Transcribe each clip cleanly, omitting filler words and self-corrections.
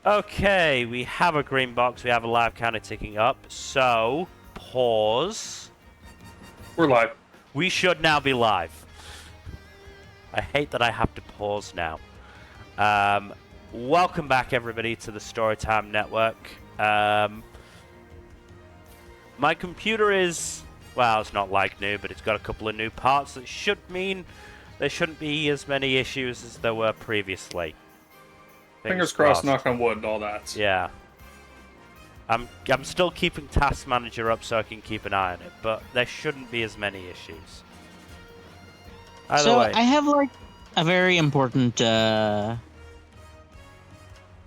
Okay, we have a green box, we have a live counter ticking up, so pause. We're live. We should now be live. I hate that I have to pause now. Welcome back, everybody, to the Storytime Network. My computer is, well, it's not like new, but it's got a couple of new parts that should mean there shouldn't be as many issues as there were previously. Fingers crossed, knock on wood, and all that. Yeah. I'm still keeping Task Manager up so I can keep an eye on it, but there shouldn't be as many issues. Either way. I have like a very important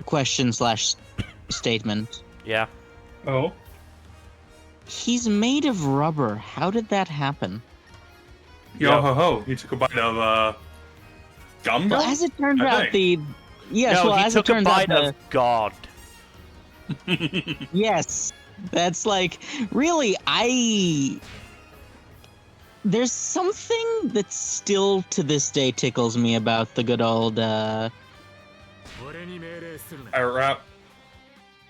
question / statement. Yeah. Oh? He's made of rubber. How did that happen? Yo ho ho! You took a bite of gum. Well, as it turns out, he took a bite of God. Yes, that's like really. There's something that still to this day tickles me about the good old. I rap.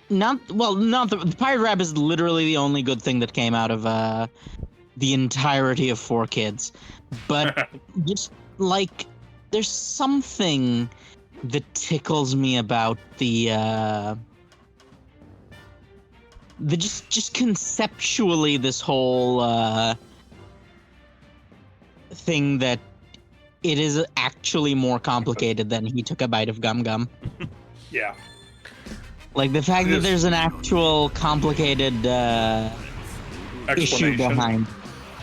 Not the pirate rap is literally the only good thing that came out of the entirety of 4 Kids, but just like there's something that tickles me about the just conceptually this whole thing that it is actually more complicated than he took a bite of gum gum. Yeah. Like the fact that there's an actual complicated issue behind.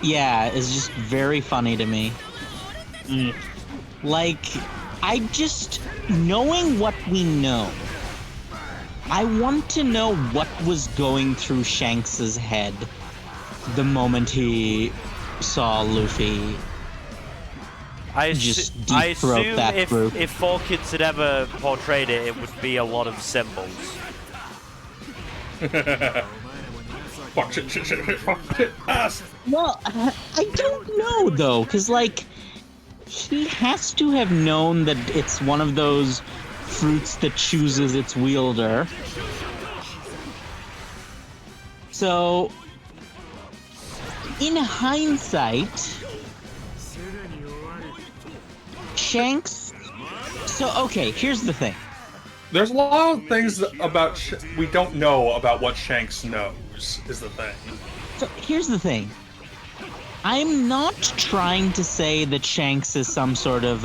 Yeah, is just very funny to me. Like, I just, knowing what we know, I want to know what was going through Shanks's head the moment he saw Luffy I deep-throat that assume group. If 4 Kids had ever portrayed it, it would be a lot of symbols. Fuck shit, fuck shit, ass. Well, I don't know, though, because, like, he has to have known that it's one of those fruits that chooses its wielder. So, in hindsight, Shanks... So, okay, here's the thing. There's a lot of things about we don't know about what Shanks knows, is the thing. So, here's the thing. I'm not trying to say that Shanks is some sort of,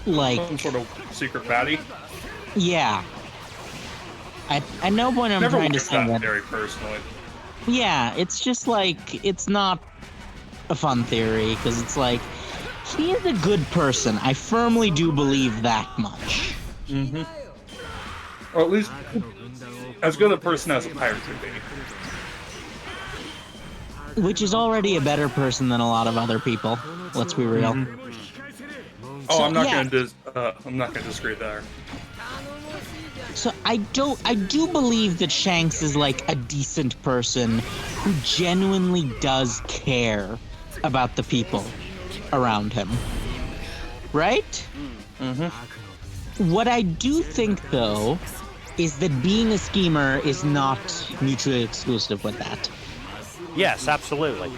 like... Some sort of secret baddie? Yeah. At no point I'm trying to say that. Theory, personally. Yeah, it's just like, it's not a fun theory, because it's like, he is a good person. I firmly do believe that much. Mm-hmm. Or at least, as good a person as a pirate could be. Which is already a better person than a lot of other people, let's be real. Mm-hmm. Oh, so, I'm not gonna disagree there. So I do believe that Shanks is like a decent person who genuinely does care about the people around him. Right? Mm-hmm. What I do think, though, is that being a schemer is not mutually exclusive with that. Yes, absolutely.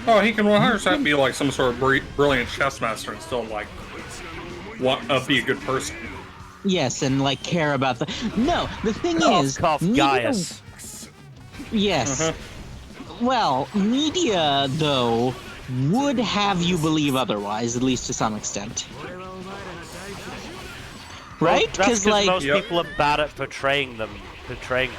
Oh, he can 100% be like some sort of brilliant chess master and still like be a good person. Yes, and like care about the. No, the thing is, Gaius. Yes. Well, media though would have you believe otherwise, at least to some extent. Right? Because like most people are bad at portraying.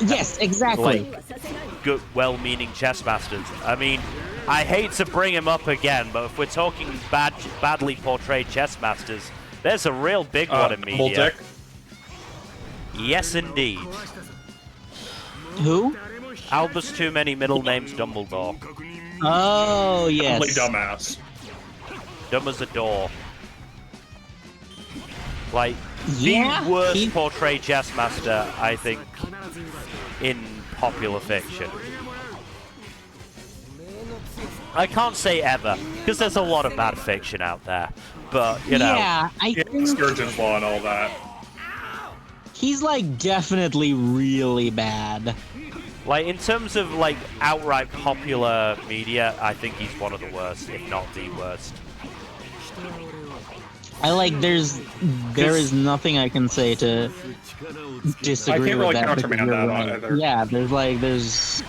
Yes, exactly. Like, good, well-meaning chess masters. I mean, I hate to bring him up again, but if we're talking badly portrayed chess masters, there's a real big one in media. Dick. Yes, indeed. Who? Albus Too Many Middle Names Dumbledore. Oh, yes. Complete dumbass. Dumb as a door. Like, the worst portrayed chess master, I think, in popular fiction. I can't say ever, because there's a lot of bad fiction out there. But, you know. Yeah, I think Sturgeon's Law and all that. he's like definitely really bad. Like, in terms of, like, outright popular media, I think he's one of the worst, if not the worst. I like there is nothing I can say to disagree I can't really with that. countermand that Right. either. Yeah, there's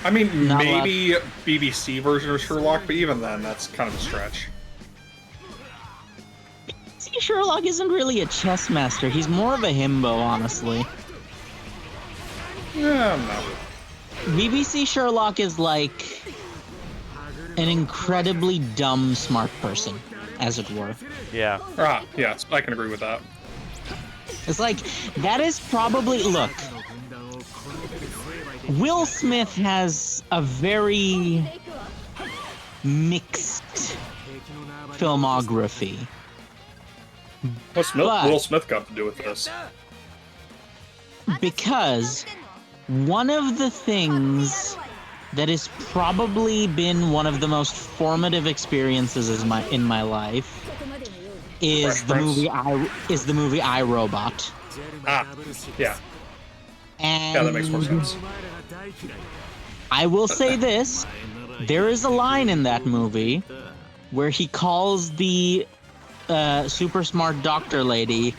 I mean, Not a maybe BBC version of Sherlock, but even then, that's kind of a stretch. see, Sherlock isn't really a chess master. He's more of a himbo, honestly. Yeah, no. BBC Sherlock is like an incredibly dumb smart person, as it were. Yeah. Ah, yes, I can agree with that. It's like, that is probably, look, Will Smith has a very mixed filmography. What's But- Will Smith got to do with this? Because one of the things that has probably been one of the most formative experiences in my life is the movie I, Robot. Ah, yeah. And Yeah, that makes more sense. I will say this, there is a line in that movie where he calls the super smart doctor lady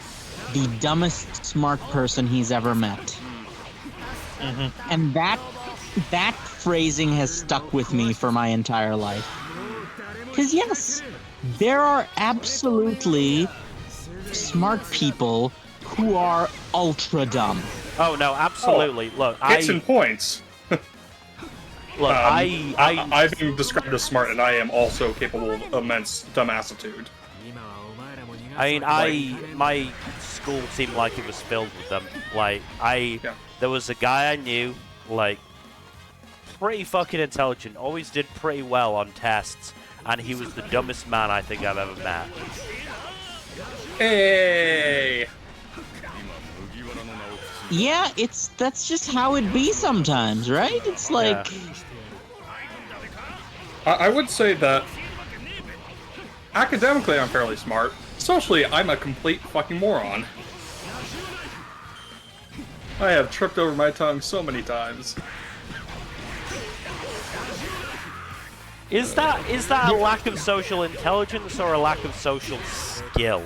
the dumbest smart person he's ever met. And that phrasing has stuck with me for my entire life. Because yes, there are absolutely smart people who are ultra dumb. Oh, no, absolutely. Look, Hits and points. I've been described as smart, and I am also capable of immense dumbassitude. My school seemed like it was filled with them. Like, there was a guy I knew, like, pretty fucking intelligent, always did pretty well on tests, and he was the dumbest man I think I've ever met. Hey! Yeah, that's just how it be sometimes, right? It's like, I would say that academically I'm fairly smart. Socially, I'm a complete fucking moron. I have tripped over my tongue so many times. Is that a lack of social intelligence or a lack of social skill?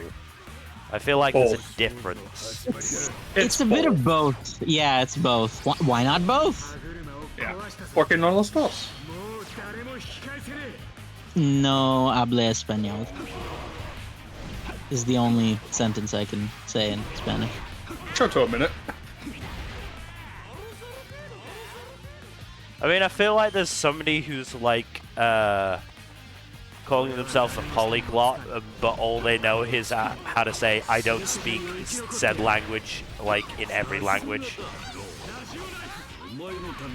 I feel like there's a difference. it's a bit of both. Yeah, it's both. Why not both? Yeah. Porque no los dos. No hable español. Is the only sentence I can say in Spanish. Choto a minute. I mean, I feel like there's somebody who's like calling themselves a polyglot, but all they know is how to say "I don't speak said language" like in every language.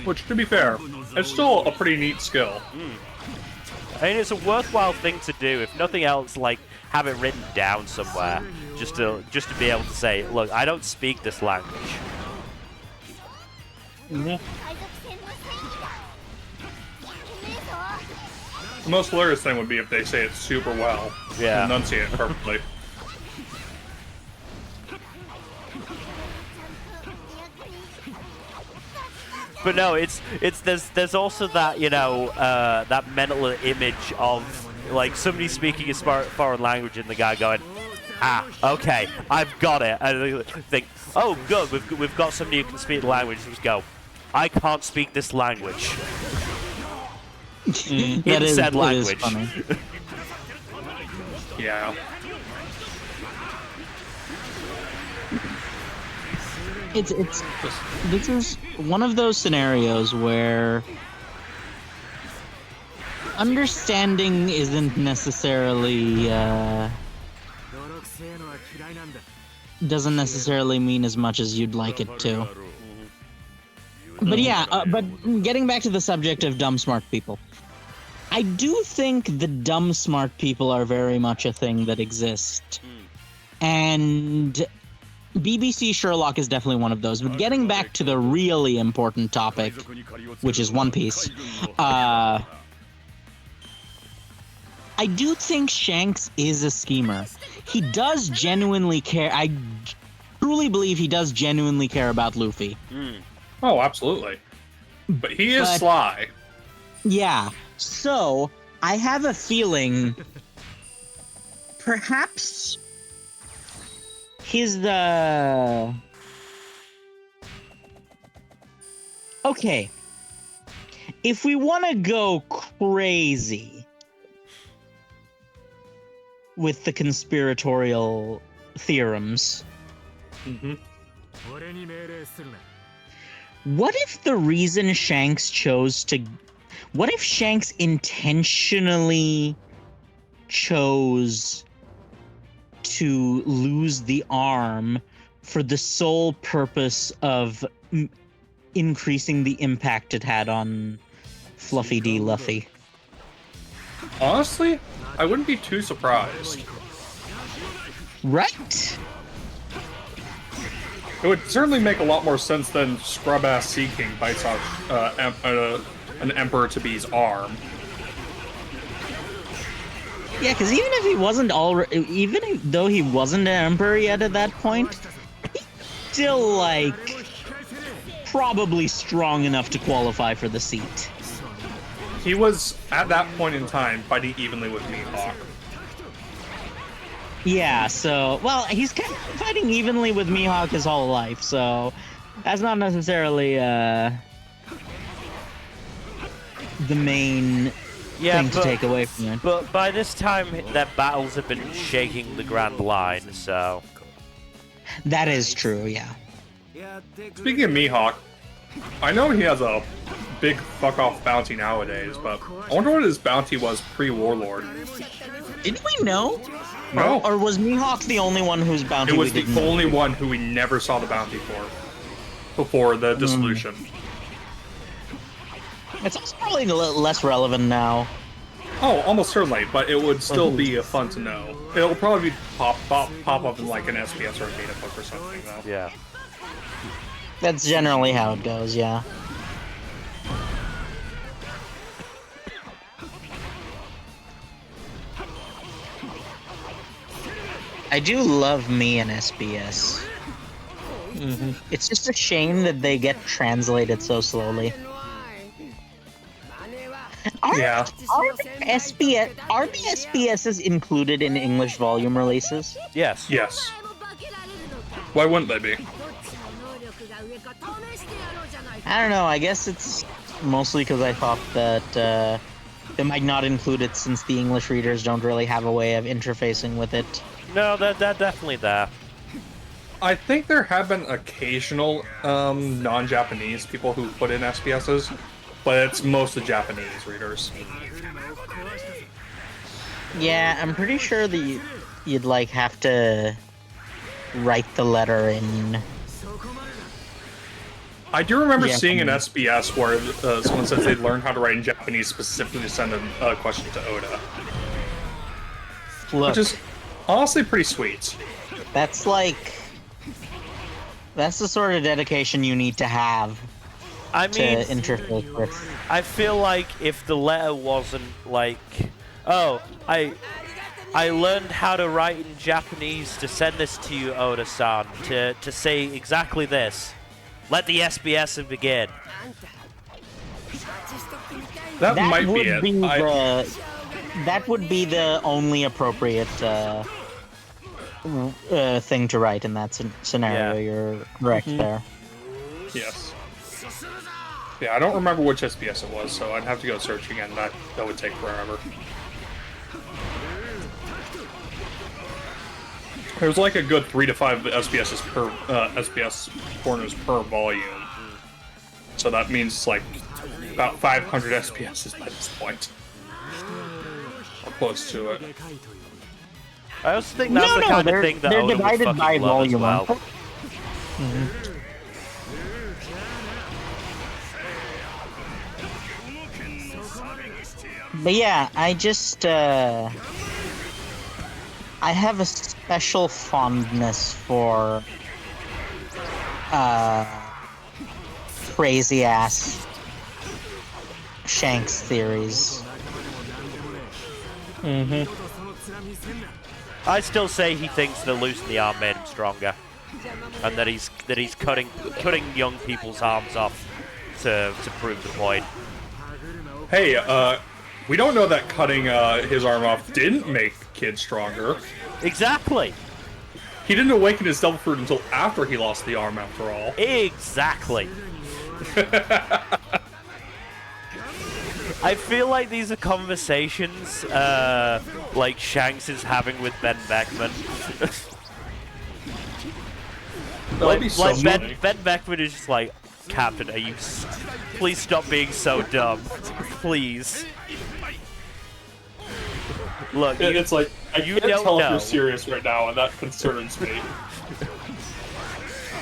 Which, to be fair, it's still a pretty neat skill. I mean, it's a worthwhile thing to do. If nothing else, like have it written down somewhere, just to be able to say, "Look, I don't speak this language." The most hilarious thing would be if they say it super well. Yeah. Enunciate it perfectly. But no, there's also that, you know, that mental image of like somebody speaking a foreign language and the guy going, "Ah, okay, I've got it," and they think, "Oh, good, we've got somebody who can speak the language." Let's go. I can't speak this language. That is said language. funny. Yeah. This is one of those scenarios where understanding isn't necessarily doesn't necessarily mean as much as you'd like it to. But yeah, but getting back to the subject of dumb smart people, I do think the dumb smart people are very much a thing that exists, and BBC Sherlock is definitely one of those. But getting back to the really important topic, which is One Piece, I do think Shanks is a schemer. He does genuinely care. I truly believe he does genuinely care about Luffy. Oh, absolutely. But he is But- sly. Yeah. So I have a feeling perhaps he's the... Okay. If we want to go crazy with the conspiratorial theorems, Mm-hmm. what if the reason Shanks chose to... What if Shanks intentionally chose to lose the arm for the sole purpose of increasing the impact it had on Fluffy D. Luffy? Honestly, I wouldn't be too surprised. Right? It would certainly make a lot more sense than scrub-ass Sea King bites off an Emperor-to-be's arm. Yeah, because even if he wasn't even though he wasn't an emperor yet at that point, he's still, like, probably strong enough to qualify for the seat. He was, at that point in time, fighting evenly with Mihawk. Yeah, so, well, he's kind of fighting evenly with Mihawk his whole life, so that's not necessarily the main thing to take away from it. But by this time, their battles have been shaking the Grand Line, so... That is true, yeah. Speaking of Mihawk, I know he has a big fuck-off bounty nowadays, but I wonder what his bounty was pre-Warlord. Didn't we know? No. Or was Mihawk the only one whose bounty It was we the didn't know? only one who we never saw the bounty for before the dissolution. It's also probably less relevant now. Oh, almost certainly, but it would still be fun to know. It'll probably pop up in like an SPS or a data book or something, though. Yeah. That's generally how it goes, yeah. I do love me and SBS. It's just a shame that they get translated so slowly. Yeah. Are the SBSs included in English volume releases? Yes. Yes. Why wouldn't they be? I don't know, I guess it's mostly because I thought that they might not include it since the English readers don't really have a way of interfacing with it. No, they're definitely there. I think there have been occasional non-Japanese people who put in SPSs, but it's mostly Japanese readers. Yeah, I'm pretty sure that you'd like have to write the letter in. I do remember Yeah. seeing an SBS where someone says they learned how to write in Japanese specifically to send a question to Oda, Look, which is honestly pretty sweet. that's the sort of dedication you need to have I to mean, interface with. I feel like if the letter wasn't like, oh, I learned how to write in Japanese to send this to you, Oda-san, to say exactly this. Let the SBS begin. That might would be it. that would be the only appropriate thing to write in that scenario. Yeah. You're correct there. Yes. Yeah, I don't remember which SBS it was, so I'd have to go search again. That would take forever. There's like a good 3 to 5 SBSs per SBS corners per volume, so that means like about 500 SBSs by this point, or close to it. I also think that's the kind of thing that they're Oda would divided fucking by love as volume. well. But yeah, I just I have a special fondness for crazy ass Shanks theories. Mm-hmm. I still say he thinks that losing the arm made him stronger, and that he's cutting young people's arms off to prove the point. Hey, we don't know that cutting his arm off didn't make kids stronger. Exactly. He didn't awaken his devil fruit until after he lost the arm, after all. Exactly. I feel like these are conversations like Shanks is having with Ben Beckman. That would be so funny. Ben Beckman is just like, Captain, are you? Please stop being so dumb. Please. Look, It's like, I you can't don't tell if know. you're serious right now, and that concerns me.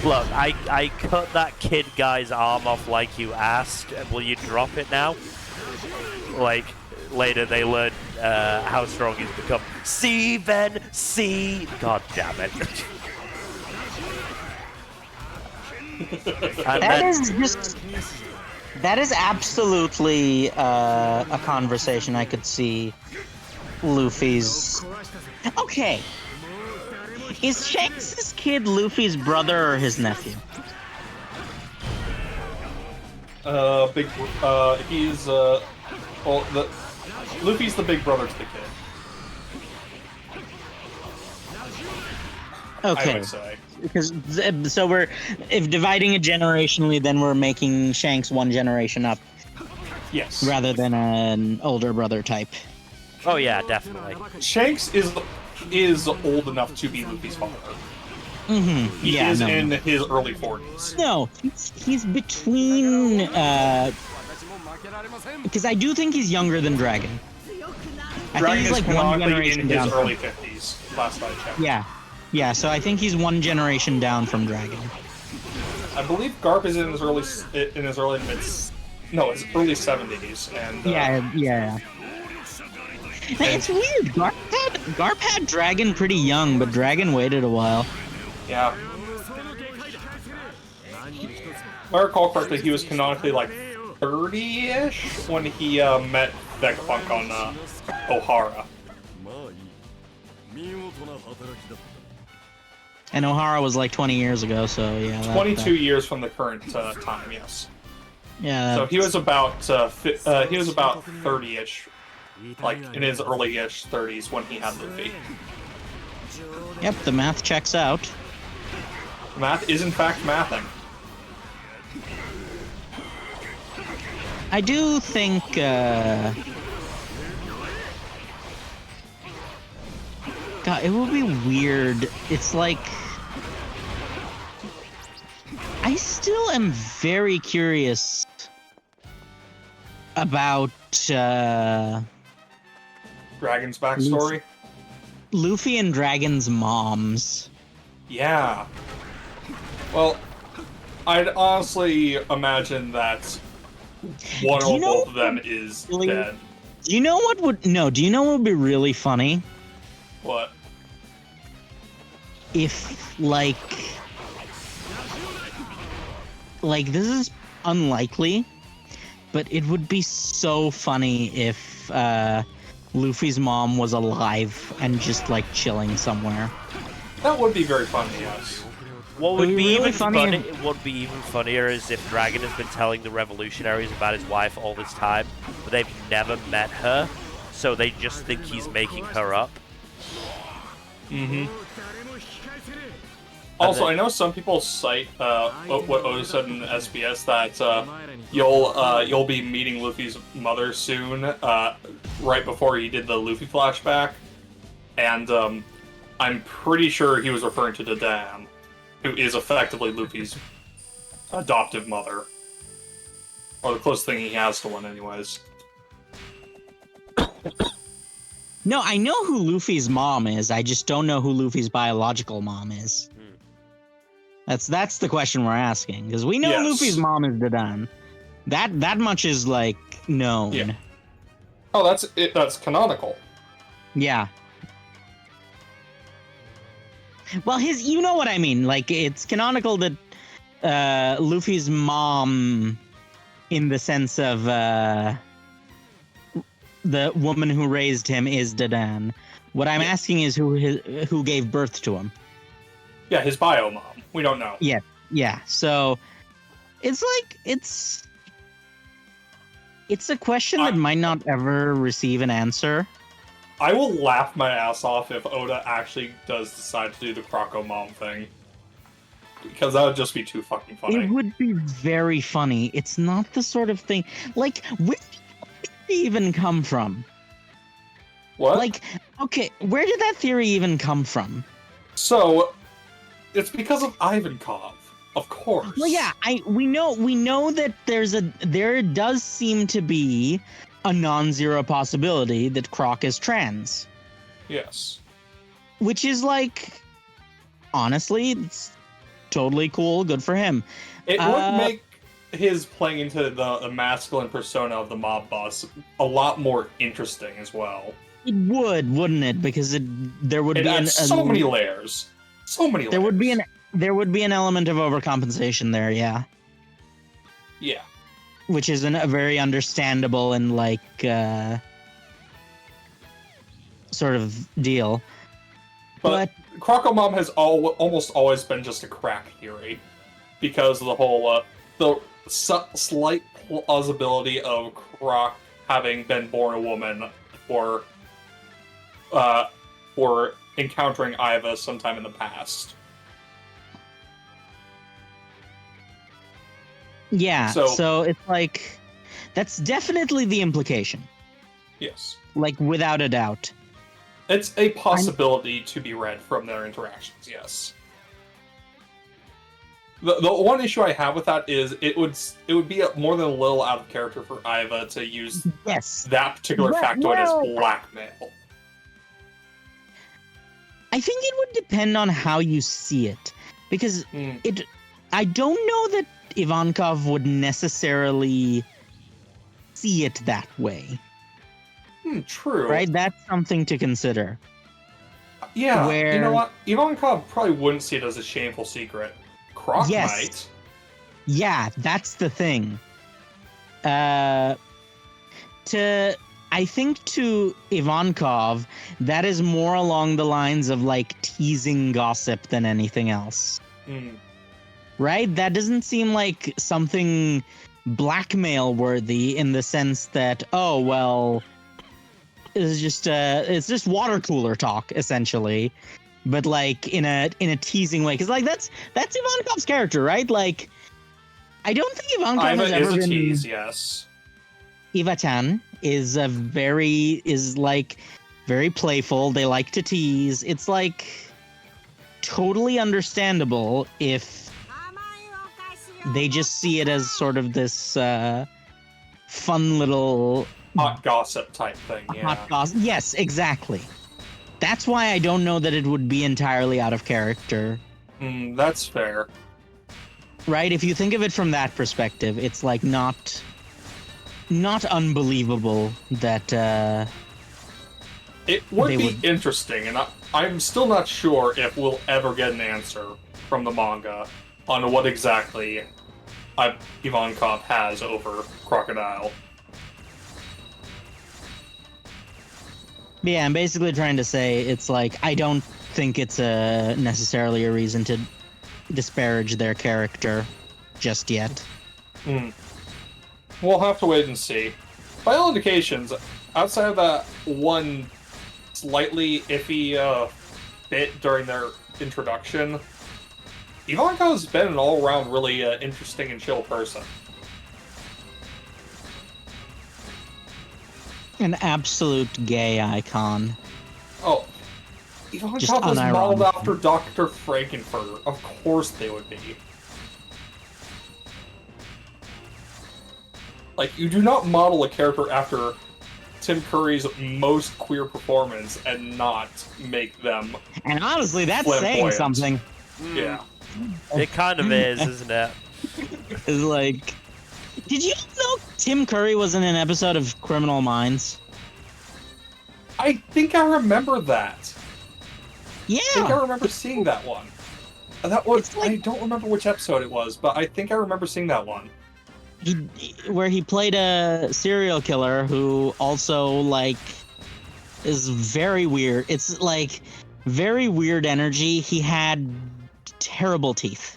Look, I cut that kid guy's arm off like you asked. Will you drop it now? Like, later they learn how strong he's become. See, Ben, see. God damn it. That is absolutely a conversation I could see Luffy's. Okay. Is Shanks' kid Luffy's brother or his nephew? He's, Luffy's the big brother to the kid. Okay. I would say. Because so if dividing it generationally, then we're making Shanks one generation up Yes. rather than an older brother type. Oh yeah, definitely. Shanks is old enough to be Luffy's father. Mm-hmm. He is in his early 40s. No, he's between. Because I do think he's younger than Dragon. I Dragon think he's is like one canonically generation in down. his early 50s, last I checked. Yeah. So I think he's one generation down from Dragon. I believe Garp is in his early his early 70s, and Yeah. It's weird. Garp had Dragon pretty young, but Dragon waited a while. yeah. If I recall correctly, he was canonically like 30-ish when he met Vegapunk on O'Hara. And O'Hara was like 20 years ago, so yeah. 22 years from the current time, yes. Yeah. So he was about 30-ish, like in his early-ish 30s when he had Luffy. Yep, the math checks out. Math is in fact mathing. I do think. God, it would be weird. It's like. I still am very curious about Dragon's backstory. Luffy and Dragon's moms. Yeah. Well, I'd honestly imagine that one or both of them is dead. Do you know what would be really funny? What? If like this is unlikely, but it would be so funny if Luffy's mom was alive and just like chilling somewhere. That would be very funny, yes. What would be really even funny What would be even funnier is if Dragon has been telling the revolutionaries about his wife all this time, but they've never met her, so they just think he's making her up. Mm-hmm. Also, I know some people cite what Oda said in SBS that you'll be meeting Luffy's mother soon, right before he did the Luffy flashback, and I'm pretty sure he was referring to Dadan, who is effectively Luffy's adoptive mother, or the closest thing he has to one, anyways. No, I know who Luffy's mom is. I just don't know who Luffy's biological mom is. That's the question we're asking, because we know Yes. Luffy's mom is Dadan. That much is like known. Yeah. Oh, that's it. That's canonical. Yeah. Well, you know what I mean. Like, it's canonical that Luffy's mom, in the sense of the woman who raised him is Dadan. What I'm asking is who gave birth to him. Yeah, his bio mom. We don't know. Yeah. So it's like it's a question that might not ever receive an answer. I will laugh my ass off if Oda actually does decide to do the Croco mom thing. Because that would just be too fucking funny. It would be very funny. It's not the sort of thing... Like, where did it even come from? What? Like, okay, where did that theory even come from? So, it's because of Ivankov, of course. Well, yeah, we know that there does seem to be a non-zero possibility that Croc is trans. Yes. Which is like, honestly, it's totally cool, good for him. It would make his playing into the masculine persona of the mob boss a lot more interesting as well. It would, wouldn't it? Because there would be so many layers. So many layers. There would be an element of overcompensation there, yeah. Yeah. Which is a very understandable and like sort of deal. But Croco Mom has almost always been just a crack theory, because of the whole slight plausibility of Croc having been born a woman for encountering Iva sometime in the past. Yeah, so it's like, that's definitely the implication. Yes. Like, without a doubt. It's a possibility to be read from their interactions, yes. The one issue I have with that is it would be more than a little out of character for Iva to use that particular factoid as blackmail. I think it would depend on how you see it. Because I don't know that Ivankov would necessarily see it that way. True. Right? That's something to consider. Yeah, you know what? Ivankov probably wouldn't see it as a shameful secret. Croc might. Yeah, that's the thing. I think to Ivankov, that is more along the lines of like teasing gossip than anything else. Right? That doesn't seem like something blackmail worthy in the sense that, oh, well, it's just water cooler talk, essentially. But like in a teasing way. Because like that's Ivankov's character, right? Like, I don't think Ivankov has ever been... a tease, yes. Iva-chan is very playful. They like to tease. It's like totally understandable if they just see it as sort of this fun little hot gossip type thing. Yeah. Hot gossip. Yes, exactly. That's why I don't know that it would be entirely out of character. That's fair. Right? If you think of it from that perspective, it's like not unbelievable that it would be interesting, and I'm still not sure if we'll ever get an answer from the manga on what exactly Ivankov has over Crocodile. Yeah, I'm basically trying to say it's like I don't think it's necessarily a reason to disparage their character just yet. We'll have to wait and see. By all indications, outside of that one slightly iffy bit during their introduction, Ivankov's been an all-around really interesting and chill person. An absolute gay icon. Oh, Ivankov was modeled after Dr. Frankenfurter. Of course they would be. Like, you do not model a character after Tim Curry's most queer performance and not make them And honestly, that's flamboyant. saying something. Yeah. It kind of is, isn't it? It's like... Did you know Tim Curry was in an episode of Criminal Minds? I think I remember that. Yeah. I think I remember seeing that one. That was I don't remember which episode it was, but I think I remember seeing that one. where he played a serial killer who also like is very weird. It's like very weird energy. He had terrible teeth.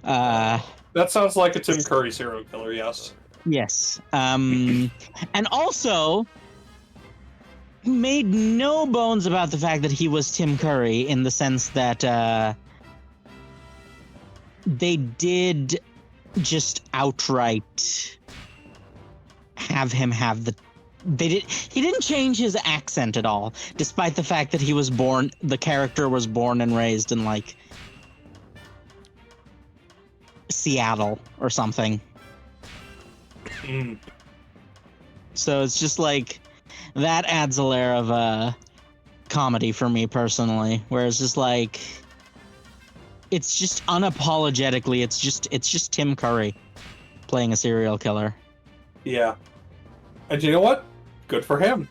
That sounds like a Tim Curry serial killer, yes. Yes. And also made no bones about the fact that he was Tim Curry in the sense that they did just outright have him have the he didn't change his accent at all, despite the fact that the character was born and raised in like Seattle or something. So it's just like that adds a layer of comedy for me personally, whereas just like it's just unapologetically it's just Tim Curry playing a serial killer. Yeah. And you know what? Good for him.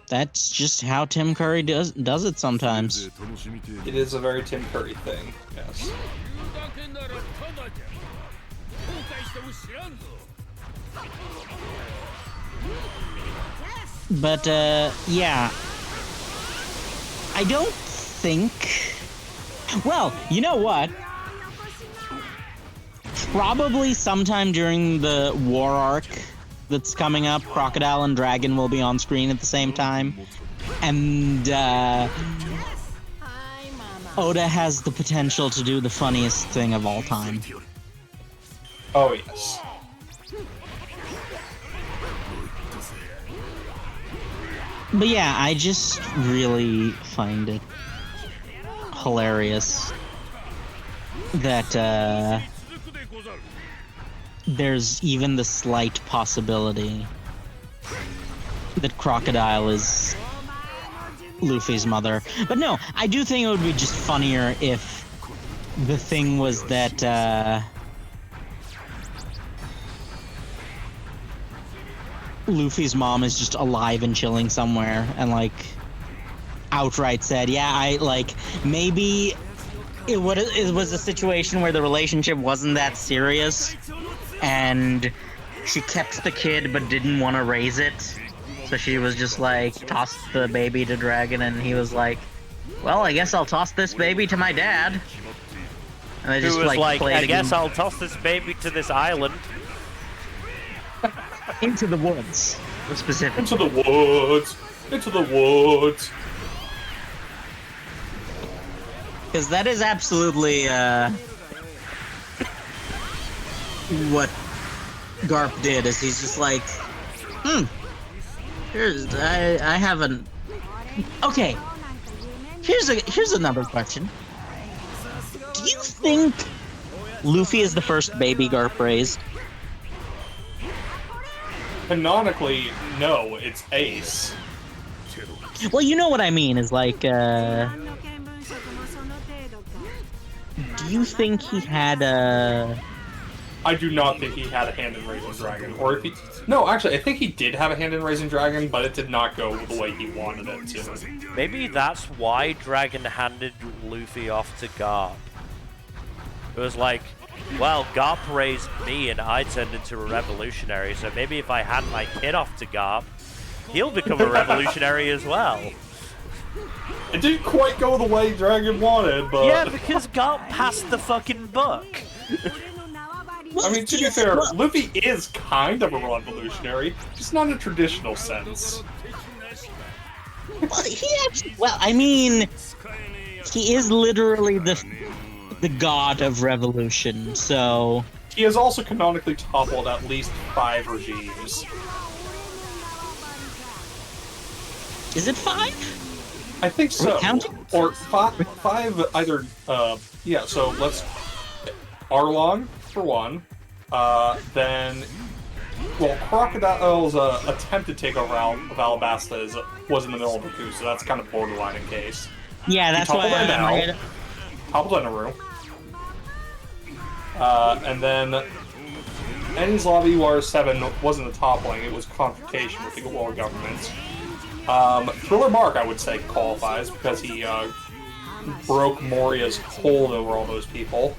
That's just how Tim Curry does it sometimes. It is a very Tim Curry thing, yes. But yeah, I don't think. Well, you know what? Probably sometime during the war arc that's coming up, Crocodile and Dragon will be on screen at the same time. And Oda has the potential to do the funniest thing of all time. Oh, yes. But yeah, I just really find it hilarious that there's even the slight possibility that Crocodile is Luffy's mother. But no, I do think it would be just funnier if the thing was that Luffy's mom is just alive and chilling somewhere and like outright said, yeah, I like maybe it was a situation where the relationship wasn't that serious and she kept the kid but didn't want to raise it. So she was just like, tossed the baby to Dragon, and he was like, well, I guess I'll toss this baby to my dad. And they just like, I guess I'll toss this baby to this island. Into the woods, specifically. Into the woods. Into the woods. Because that is absolutely what Garp did. Is he's just like, I haven't. Okay, here's another question. Do you think Luffy is the first baby Garp raised? Canonically, no, it's Ace. Well, you know what I mean. Is like, do you think he had a? I do not think he had a hand in raising Dragon, or if he. No, actually, I think he did have a hand in raising Dragon, but it did not go the way he wanted it to. Maybe that's why Dragon handed Luffy off to Garp. It was like, well, Garp raised me and I turned into a revolutionary, so maybe if I hand my kid off to Garp, he'll become a revolutionary as well. It didn't quite go the way Dragon wanted, but... Yeah, because Garp passed the fucking buck. I mean, to be fair, Luffy is kind of a revolutionary, just not in a traditional sense. Well, I mean, he is literally the god of revolution, so... He has also canonically toppled at least 5 regimes. Is it 5? I think so. Or 5 either, yeah, so let's... Arlong, for one. Then... Well, Crocodile's attempt to take over Alabasta was in the middle of the coup, so that's kind of borderline in case. Yeah, that's why I... Toppled Enderu. And then Enies Lobby War 7 wasn't a toppling, it was confrontation with the world government. Thriller Bark, I would say, qualifies because he broke Moria's hold over all those people.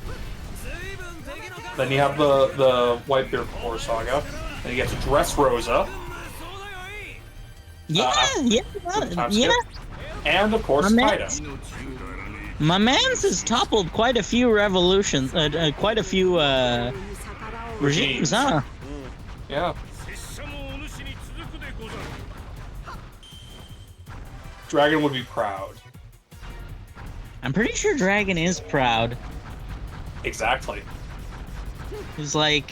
Then you have the Whitebeard Core Saga. Then you get to Dressrosa. Yeah. And of course, My Kaida. My man's has toppled quite a few revolutions, quite a few regimes, huh? Yeah. Dragon would be proud. I'm pretty sure Dragon is proud. Exactly. He's like,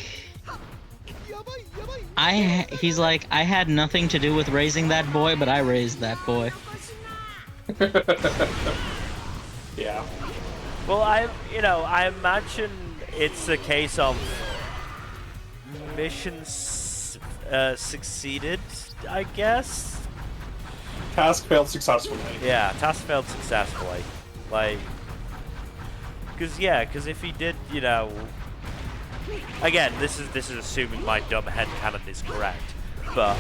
he's like, I had nothing to do with raising that boy, but I raised that boy. Yeah. Well, I imagine it's a case of missions succeeded, I guess. Task failed successfully. Yeah, task failed successfully. Like, because if he did, again, this is assuming my dumb headcanon is correct, but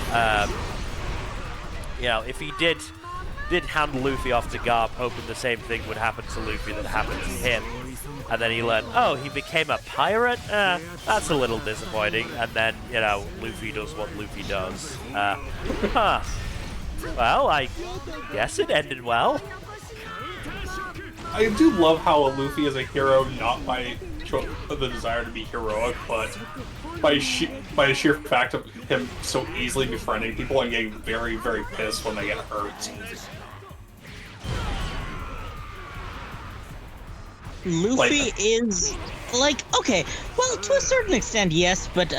if he did hand Luffy off to Garp, hoping the same thing would happen to Luffy that happened to him, and then he learned, oh, he became a pirate? That's a little disappointing, and then, Luffy does what Luffy does. Well, I guess it ended well. I do love how Luffy is a hero not by the desire to be heroic, but by the sheer fact of him so easily befriending people and getting very, very pissed when they get hurt. Luffy is like, okay, well, to a certain extent, yes, but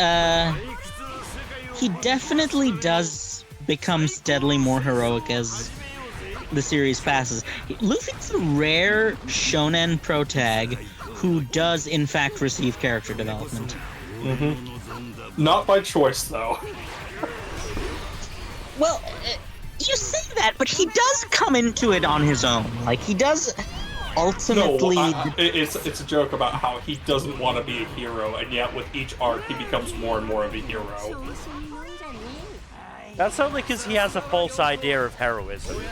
he definitely does become steadily more heroic as the series passes. Luffy's a rare shonen protag who does in fact receive character development. Mm-hmm. Not by choice, though. Well, you say that, but he does come into it on his own. Like, he does ultimately... No, it's a joke about how he doesn't want to be a hero, and yet with each arc he becomes more and more of a hero. That's only because he has a false idea of heroism.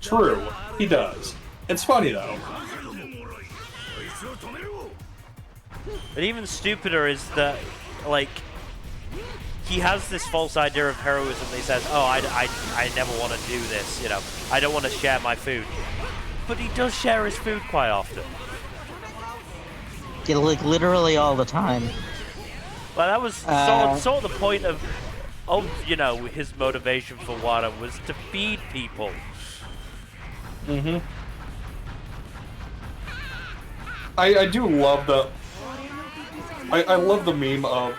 True, he does. It's funny, though. But even stupider is that, like, he has this false idea of heroism. He says, oh, I never want to do this, I don't want to share my food. But he does share his food quite often. Yeah, like, literally all the time. Well, that was sort of the point of his motivation for Wada was to feed people. Mm-hmm. I do love the... I love the meme of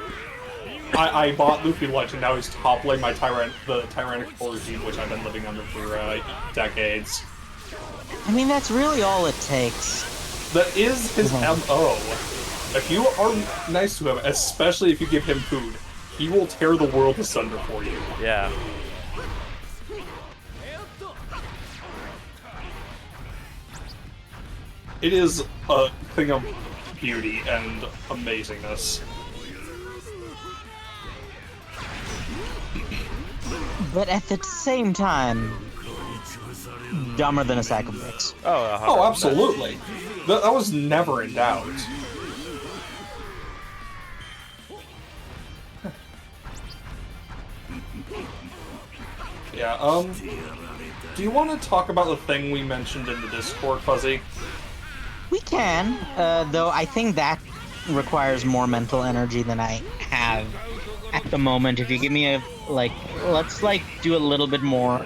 I bought Luffy lunch and now he's toppling the tyrannical regime which I've been living under for decades. I mean, that's really all it takes. That is his MO. If you are nice to him, especially if you give him food, he will tear the world asunder for you. Yeah. It is a thing of beauty and amazingness. But at the same time, dumber than a sack of bricks. Oh, absolutely. That was never in doubt. Yeah, do you want to talk about the thing we mentioned in the Discord, Fuzzy? We can, though I think that requires more mental energy than I have at the moment. If you give me let's do a little bit more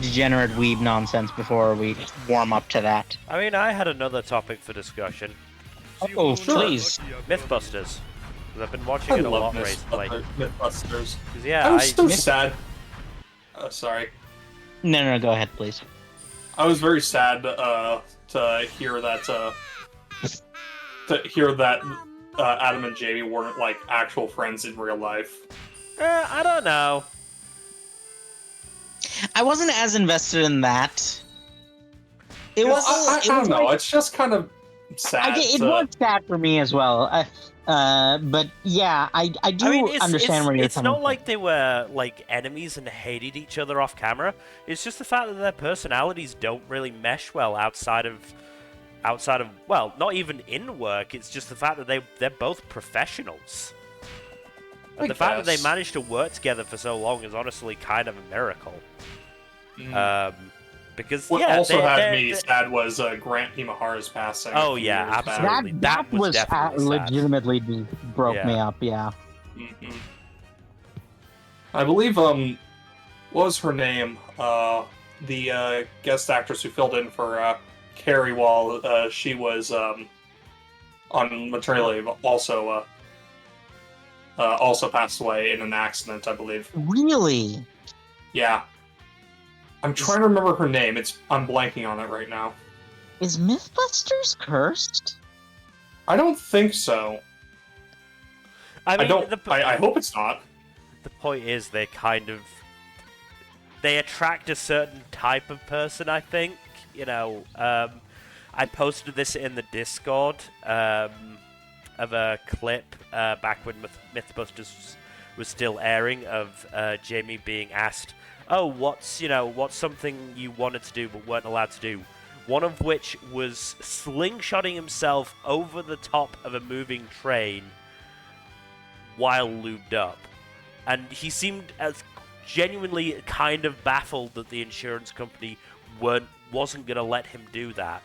degenerate weeb nonsense before we warm up to that. I mean, I had another topic for discussion. Oh, sure. Please. Mythbusters. I've been watching it a lot recently. Mythbusters. Yeah, I was so sad. Sorry. No, go ahead, please. I was very sad to hear that Adam and Jamie weren't like actual friends in real life. I don't know. I wasn't as invested in that. It Well, was. I don't know. It's just kind of sad. It was sad for me as well. But yeah, I do understand where you're coming from. It's not like they were like enemies and hated each other off camera. It's just the fact that their personalities don't really mesh well outside of outside of, well, not even in work. It's just the fact that they're both professionals. And the fact that they managed to work together for so long is honestly kind of a miracle. Because what yeah, also had me sad was Grant Imahara's passing. Oh yeah, absolutely. That was definitely legitimately broke me up. Yeah. Mm-hmm. I believe what was her name? The guest actress who filled in for Carrie while she was on maternity leave also passed away in an accident, I believe. Really? Yeah. I'm trying to remember her name. I'm blanking on it right now. Is Mythbusters cursed? I don't think so. I mean, I hope it's not. The point is, they attract a certain type of person, I think. You know, I posted this in the Discord of a clip back when Mythbusters was still airing of Jamie being asked, oh, what's something you wanted to do but weren't allowed to do? One of which was slingshotting himself over the top of a moving train while lubed up. And he seemed as genuinely kind of baffled that the insurance company wasn't going to let him do that.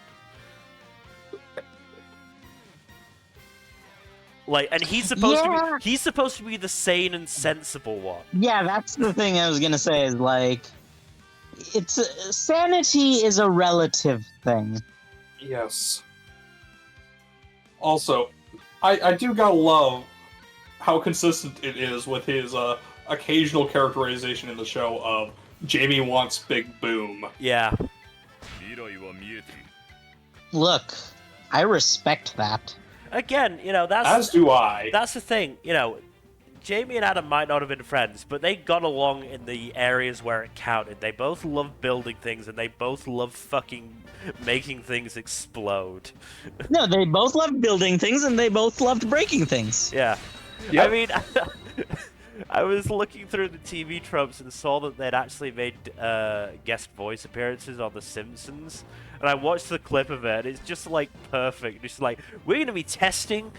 Like, and he's supposed to be the sane and sensible one. Yeah, that's the thing I was gonna say. Is like, sanity is a relative thing. Yes. Also, I do gotta love how consistent it is with his occasional characterization in the show of Jamie wants Big Boom. Yeah. Look, I respect that. Again, that's... As do I. That's the thing, Jamie and Adam might not have been friends, but they got along in the areas where it counted. They both love building things, and they both love fucking making things explode. No, they both loved building things, and they both loved breaking things. Yeah. Yep. I mean, I was looking through the TV tropes and saw that they'd actually made guest voice appearances on The Simpsons. And I watched the clip of it, and it's just, like, perfect. It's like, we're going to be testing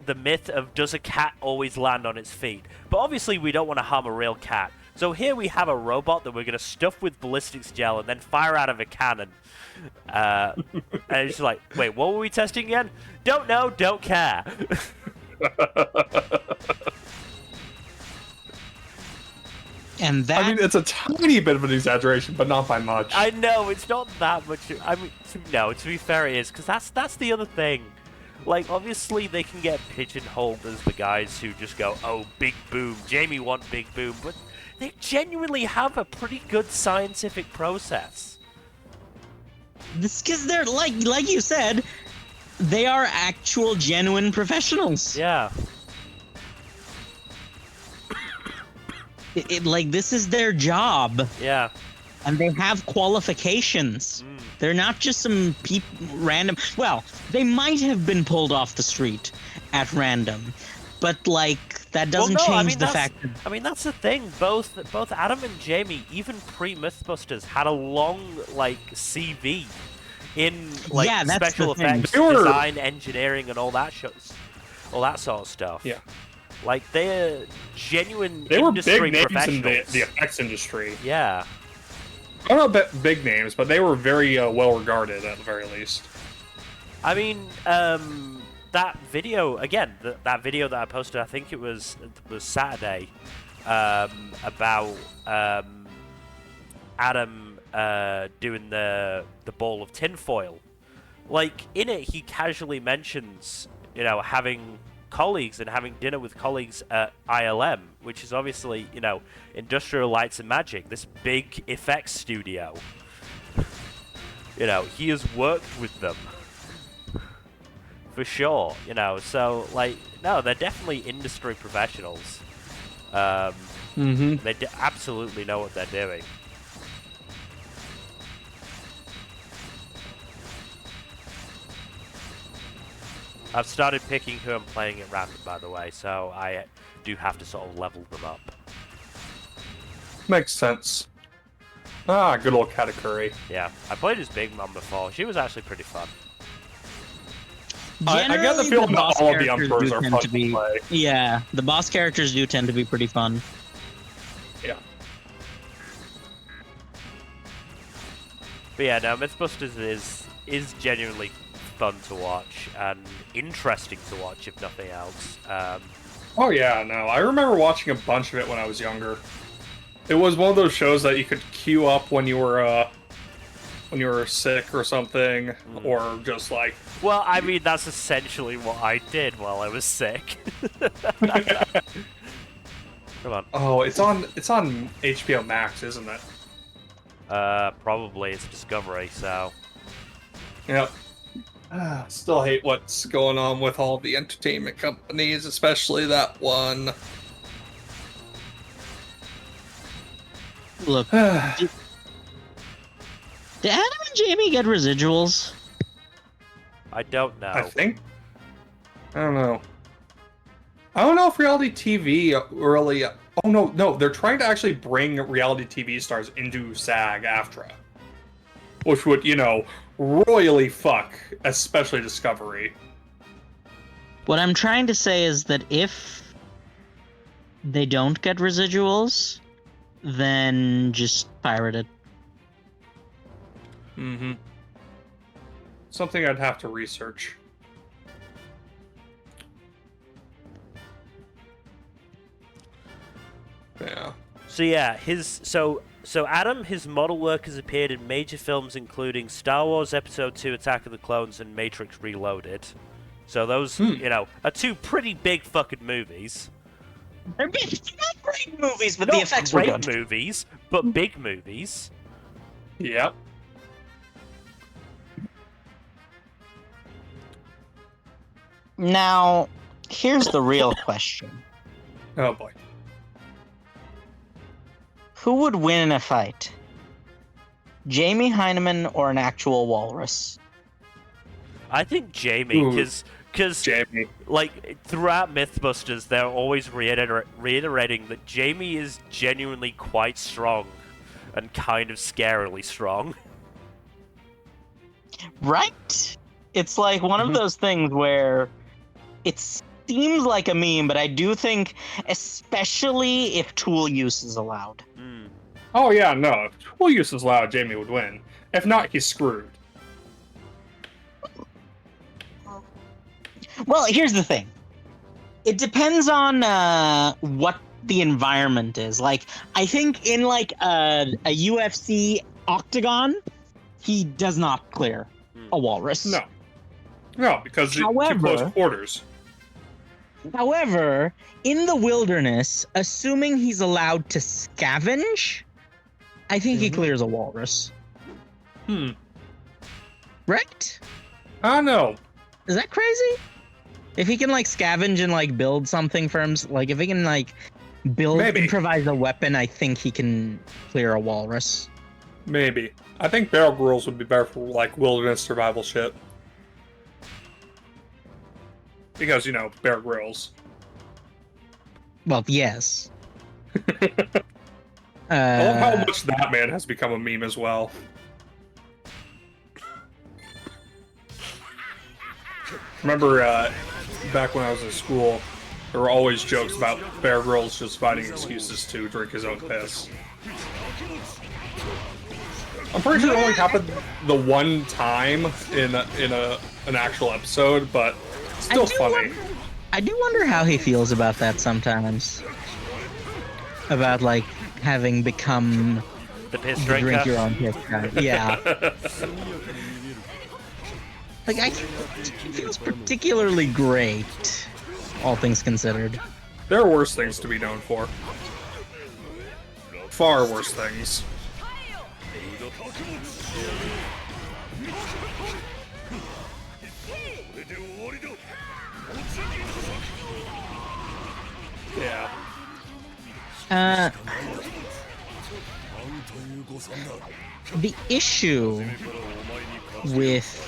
the myth of does a cat always land on its feet? But obviously we don't want to harm a real cat. So here we have a robot that we're going to stuff with ballistics gel and then fire out of a cannon. And it's like, wait, what were we testing again? Don't know, don't care. And that... I mean, it's a tiny bit of an exaggeration, but not by much. I know, it's not that much. I mean, no, to be fair, it is, because that's the other thing. Like, obviously, they can get pigeonholed as the guys who just go, oh, Big Boom, Jamie want Big Boom, but they genuinely have a pretty good scientific process. This because they're, like you said, they are actual, genuine professionals. Yeah. Like, this is their job. Yeah. And they have qualifications. They're not just some random... Well, they might have been pulled off the street at random. But, like, that doesn't change the fact that... I mean, that's the thing. Both Adam and Jamie, even pre-Mythbusters, had a long, like, CV in, like, special effects, design, engineering, and all that sort of stuff. Yeah. Like, they're genuine They were industry big names professionals. in the effects industry. Yeah. I don't know about big names, but they were very well regarded at the very least. I mean, that video, again, that video that I posted, I think it was Saturday, about Adam doing the ball of tinfoil. Like, in it, he casually mentions, having colleagues and having dinner with colleagues at ILM, which is obviously, Industrial Lights and Magic, this big effects studio. He has worked with them. For sure, so, like, no, they're definitely industry professionals. They absolutely know what they're doing. I've started picking who I'm playing at random, by the way, so I do have to sort of level them up. Makes sense. Ah, good old Katakuri. Yeah, I played as Big Mom before. She was actually pretty fun. I get the Generally, feeling that boss all of the characters Emperors do are tend fun to to be. play. Yeah, the boss characters do tend to be pretty fun. Yeah. But yeah, no, Mythbusters is genuinely fun to watch and interesting to watch, if nothing else. Oh yeah, no. I remember watching a bunch of it when I was younger. It was one of those shows that you could queue up when you were sick or something, or just like. Well, I mean, that's essentially what I did while I was sick. Come on. Oh, it's on HBO Max, isn't it? Probably it's Discovery, so. Yep. Still hate what's going on with all the entertainment companies, especially that one. Look, did Adam and Jamie get residuals? I don't know. I think. I don't know. I don't know if reality TV really. Oh no, they're trying to actually bring reality TV stars into SAG-AFTRA, which would, royally fuck, especially Discovery. What I'm trying to say is that if they don't get residuals, then just pirate it. Mm-hmm. Something I'd have to research. Yeah. So yeah, so Adam, his model work has appeared in major films including Star Wars Episode 2: Attack of the Clones and Matrix Reloaded. So those, are two pretty big fucking movies. They're big, not great movies, but Not the effects were great good. movies, but big movies. Yep. Now, here's the real question. Oh boy. Who would win in a fight? Jamie Heineman or an actual walrus? I think Jamie, because Jamie. like throughout Mythbusters, they're always reiterating that Jamie is genuinely quite strong and kind of scarily strong. Right? It's like one of those things where it seems like a meme, but I do think, especially if tool use is allowed. Oh yeah, no. If tool use is allowed, Jamie would win. If not, he's screwed. Well, here's the thing. It depends on what the environment is. Like, I think in like a UFC octagon, he does not clear a walrus. No, because it's too close quarters. However, in the wilderness, assuming he's allowed to scavenge, I think he clears a walrus. Right? I don't know. Is that crazy? If he can like scavenge and like build something for him, like if he can like improvise a weapon, I think he can clear a walrus. Maybe. I think Barrel Girls would be better for like wilderness survival shit. Because, Bear Grylls. Well, yes. I love how much that man has become a meme as well. Remember, back when I was in school, there were always jokes about Bear Grylls just finding excuses to drink his own piss. I'm pretty sure it only happened the one time in an actual episode, but still funny. I do wonder how he feels about that sometimes. About like having become The piss the drinker. drink your own piss guy. Yeah. Like it feels particularly great, all things considered. There are worse things to be known for. Far worse things. Yeah. The issue with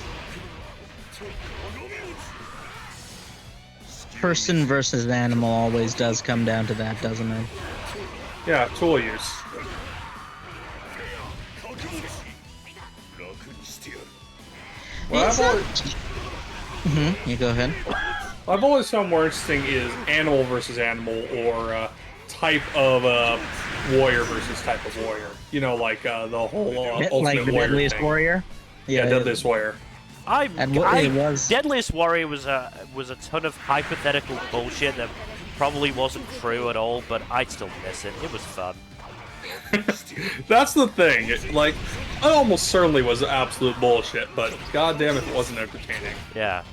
person versus animal always does come down to that, doesn't it? Yeah, tool use. Well, It's not... You go ahead. what I've always found more interesting is animal versus animal, or type of warrior versus type of warrior. You know, like the whole ultimate Like the warrior Deadliest thing. Warrior? Yeah, Deadliest Warrior. It was... Deadliest Warrior was a ton of hypothetical bullshit that probably wasn't true at all, but I still miss it. It was fun. That's the thing. Like, it almost certainly was absolute bullshit, but goddamn if it wasn't entertaining. Yeah.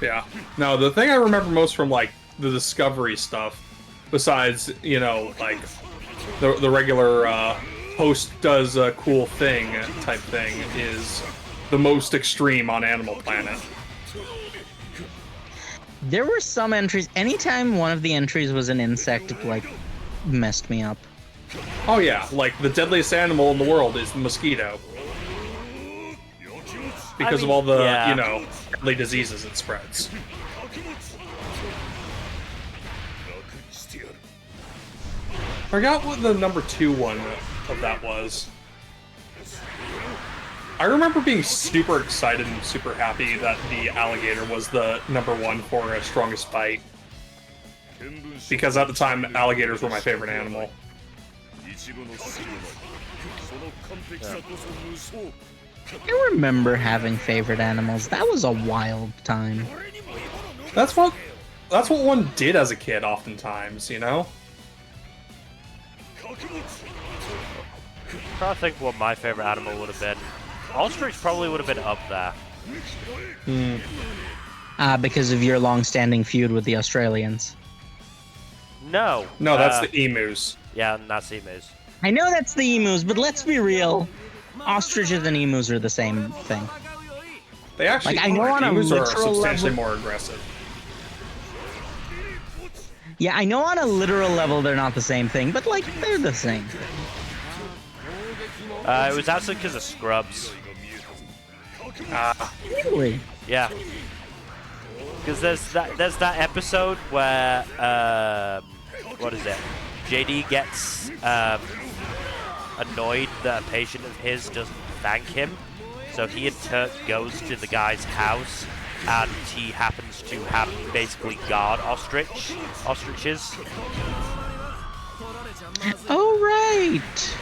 Yeah. No, the thing I remember most from, like, the Discovery stuff, besides, you know, like, the regular, host does a cool thing type thing, is the most extreme on Animal Planet. There were some entries. Anytime one of the entries was an insect, it, like, messed me up. Oh yeah, like, the deadliest animal in the world is the mosquito. Because of all the, yeah. you know, deadly diseases it spreads. I forgot what the number 2 one of that was. I remember being super excited and super happy that the alligator was the number 1 for strongest bite. Because at the time, alligators were my favorite animal. I remember having favorite animals. That was a wild time. That's what one did as a kid oftentimes, you know? I'm trying to think what my favorite animal would have been. Ostrich probably would have been up there. Because of your long-standing feud with the Australians. No. No, that's the emus. Yeah, and that's emus. I know that's the emus, but let's be real. Ostriches and emus are the same thing. They actually Like, I know on a emus are literal substantially level- more aggressive. Yeah, I know on a literal level they're not the same thing, but, like, they're the same thing. It was actually because of scrubs. Really? Yeah. Because there's that episode where what is it? JD gets annoyed that a patient of his doesn't thank him, so he and Turk goes to the guy's house, and he happens to have basically guard ostriches. Oh, right.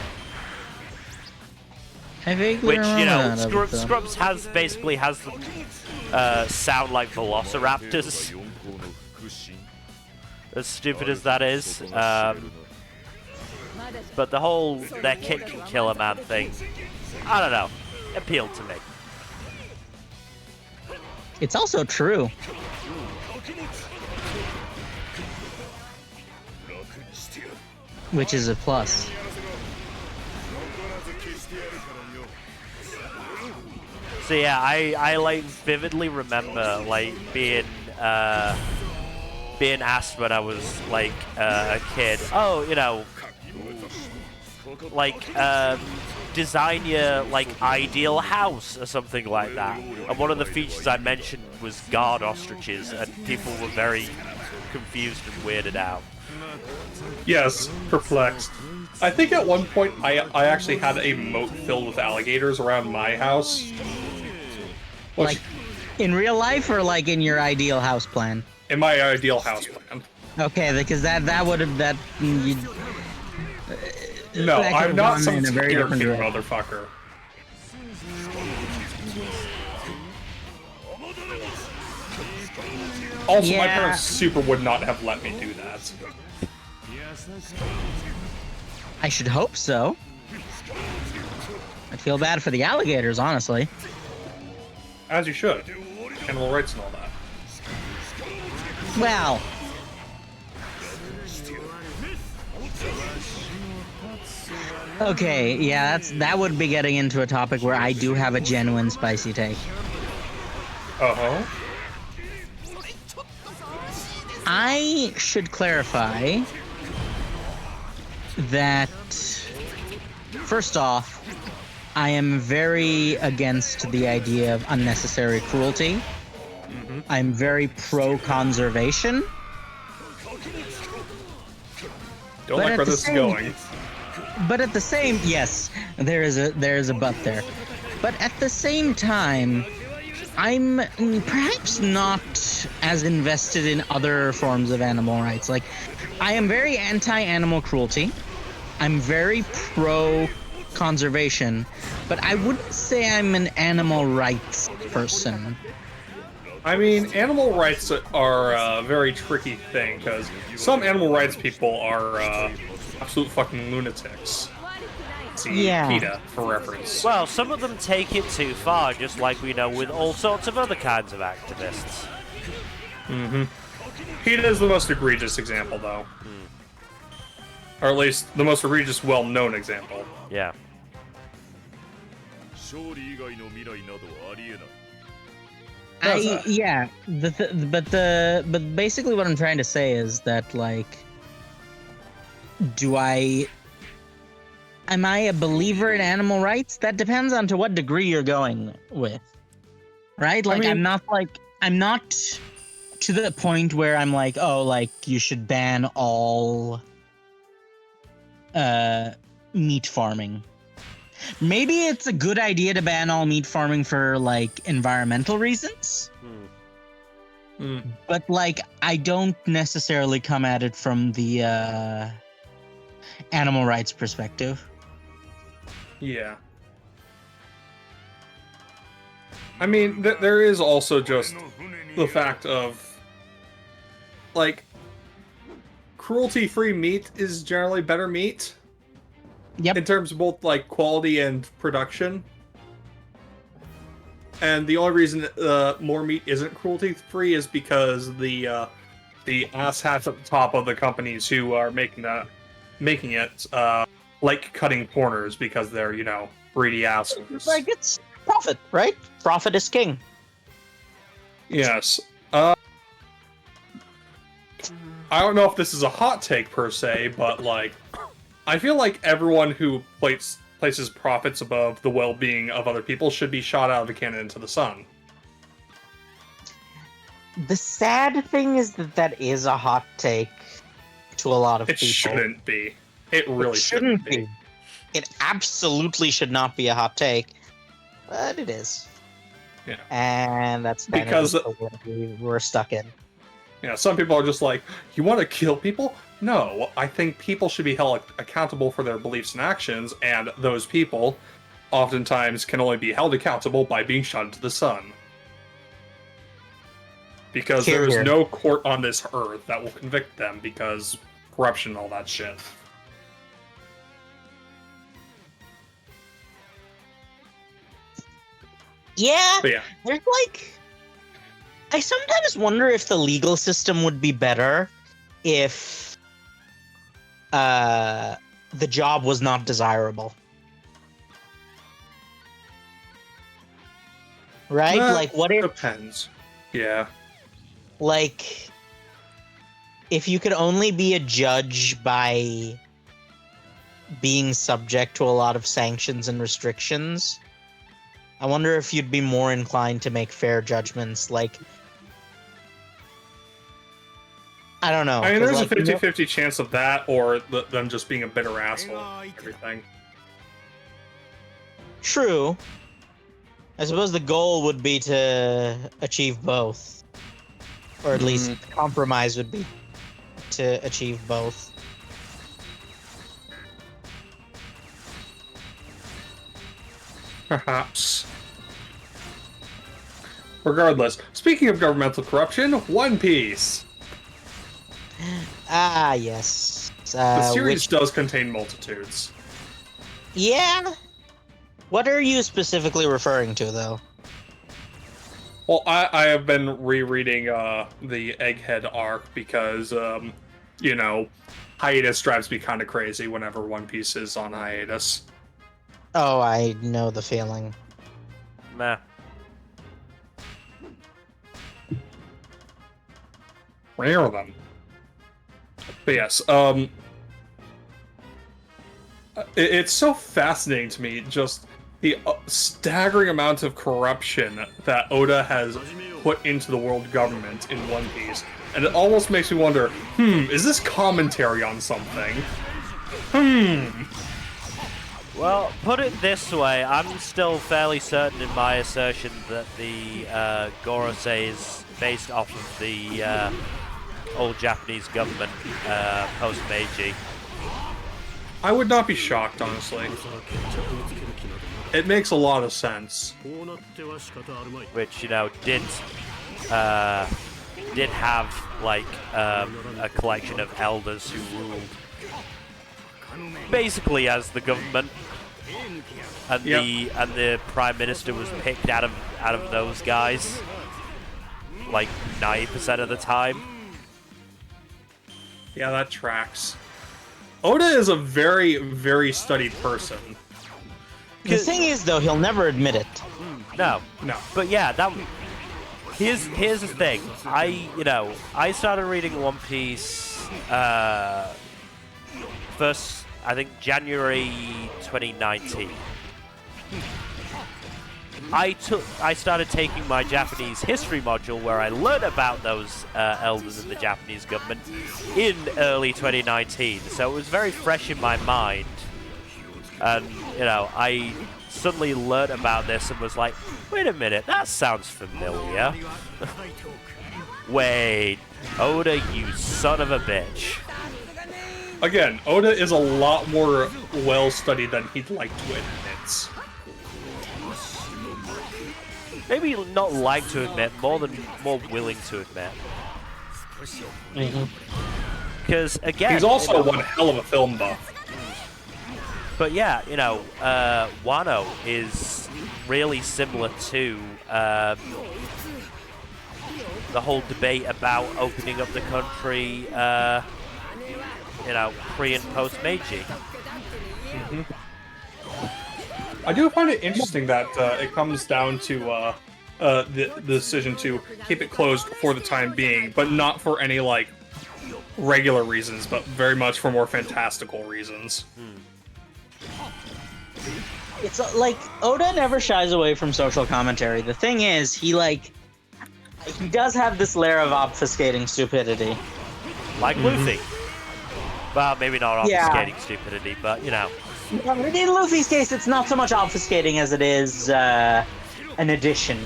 I vaguely Which, remember you know, that episode. Scrubs has them sound like velociraptors. As stupid as that is. But the whole their kick can kill a man thing, I don't know, appealed to me. It's also true. Which is a plus. So yeah, I like vividly remember like being asked when I was like a kid, oh, you know, like design your like ideal house or something like that. And one of the features I mentioned was guard ostriches, and people were very confused and weirded out. Yes, perplexed. I think at one point I actually had a moat filled with alligators around my house. Which, Like, in real life or like in your ideal house plan? in my ideal house plan. Okay, because that would have that. No, that I'm could've not gone some in a very scared different kid direction. motherfucker. Also, my Yeah. parents super would not have let me do that. I should hope so. I'd feel bad for the alligators, honestly. As you should. Animal rights and all that. Well, okay, yeah, that would be getting into a topic where I do have a genuine spicy take. Uh-huh. I should clarify that, first off, I am very against the idea of unnecessary cruelty. I'm very pro-conservation. Don't But like at where the this is same- going. But at the same, yes, there is a but there. But at the same time, I'm perhaps not as invested in other forms of animal rights. Like, I am very anti-animal cruelty. I'm very pro-conservation, but I wouldn't say I'm an animal rights person. I mean, animal rights are a very tricky thing, because some animal rights people are absolute fucking lunatics. See Yeah. PETA, for reference. Well, some of them take it too far, just like we know with all sorts of other kinds of activists. PETA is the most egregious example, though. Or at least, the most egregious, well-known example. Yeah. Yeah. But basically, what I'm trying to say is that, like, am I a believer in animal rights? That depends on to what degree you're going with, right? Like, I mean, I'm not to the point where I'm like, oh, like, you should ban all meat farming. Maybe it's a good idea to ban all meat farming for, like, environmental reasons. But, like, I don't necessarily come at it from the animal rights perspective. Yeah. I mean, there is also just the fact of, like, cruelty-free meat is generally better meat. Yep. In terms of both, like, quality and production. And the only reason more meat isn't cruelty-free is because the asshats at the top of the companies who are making it, like cutting corners because they're, you know, greedy assholes. Like, it's profit, right? Profit is king. Yes. I don't know if this is a hot take per se, but, like, I feel like everyone who places profits above the well-being of other people should be shot out of a cannon into the sun. The sad thing is that is a hot take to a lot of It people. shouldn't be. It really shouldn't be. It absolutely should not be a hot take, but it is. Yeah. And that's kind Because of the world we're stuck in. Yeah, some people are just like, you want to kill people? No, I think people should be held accountable for their beliefs and actions, and those people oftentimes can only be held accountable by being shot into the sun. Because there is no court on this earth that will convict them because corruption and all that shit. Yeah, But yeah. there's like... I sometimes wonder if the legal system would be better if the job was not desirable. Right? Like, what if... Depends. Yeah. Like, if you could only be a judge by being subject to a lot of sanctions and restrictions, I wonder if you'd be more inclined to make fair judgments. Like, I don't know. I mean, there's like, a 50-50 chance of that, or them just being a bitter asshole and everything. True. I suppose the goal would be to achieve both. Or at least compromise would be to achieve both. Perhaps. Regardless, speaking of governmental corruption, One Piece. Ah, yes. The series does contain multitudes. Yeah? What are you specifically referring to, though? Well, I have been rereading the Egghead arc because, you know, hiatus drives me kind of crazy whenever One Piece is on hiatus. Oh, I know the feeling. Meh. Rare of them. But yes, it's so fascinating to me, just the staggering amount of corruption that Oda has put into the world government in One Piece. And it almost makes me wonder, is this commentary on something? Well, put it this way, I'm still fairly certain in my assertion that the Gorosei is based off of the old Japanese government post-Meiji. I would not be shocked, honestly. It makes a lot of sense. Which, you know, did have, like, a collection of elders who ruled basically as the government. And the prime minister was picked out of those guys, like 90% of the time. Yeah, that tracks. Oda is a very, very studied person. The thing is, though, he'll never admit it. No. But yeah, here's the thing. I started reading One Piece first, I think, January 2019. I started taking my Japanese history module where I learned about those elders in the Japanese government in early 2019, so it was very fresh in my mind. And, you know, I suddenly learned about this and was like, wait a minute, that sounds familiar. Wait, Oda, you son of a bitch. Again, Oda is a lot more well-studied than he'd like to admit. Maybe not like to admit, more willing to admit. Because, again... He's also one hell of a film buff. But yeah, you know, Wano is really similar to the whole debate about opening up the country, you know, pre and post Meiji. I do find it interesting that it comes down to the decision to keep it closed for the time being, but not for any, like, regular reasons, but very much for more fantastical reasons. It's like, Oda never shies away from social commentary. The thing is, he does have this layer of obfuscating stupidity. Like Luffy. Well, maybe not obfuscating stupidity, but, you know. In Luffy's case, it's not so much obfuscating as it is an addition.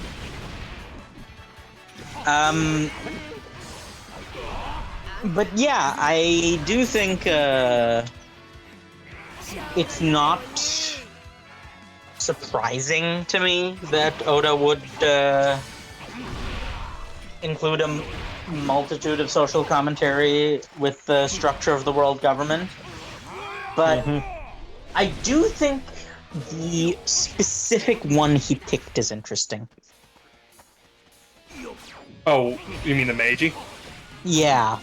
But yeah, I do think it's not surprising to me that Oda would include a multitude of social commentary with the structure of the world government. But I do think the specific one he picked is interesting. Oh, you mean the Meiji? Yeah.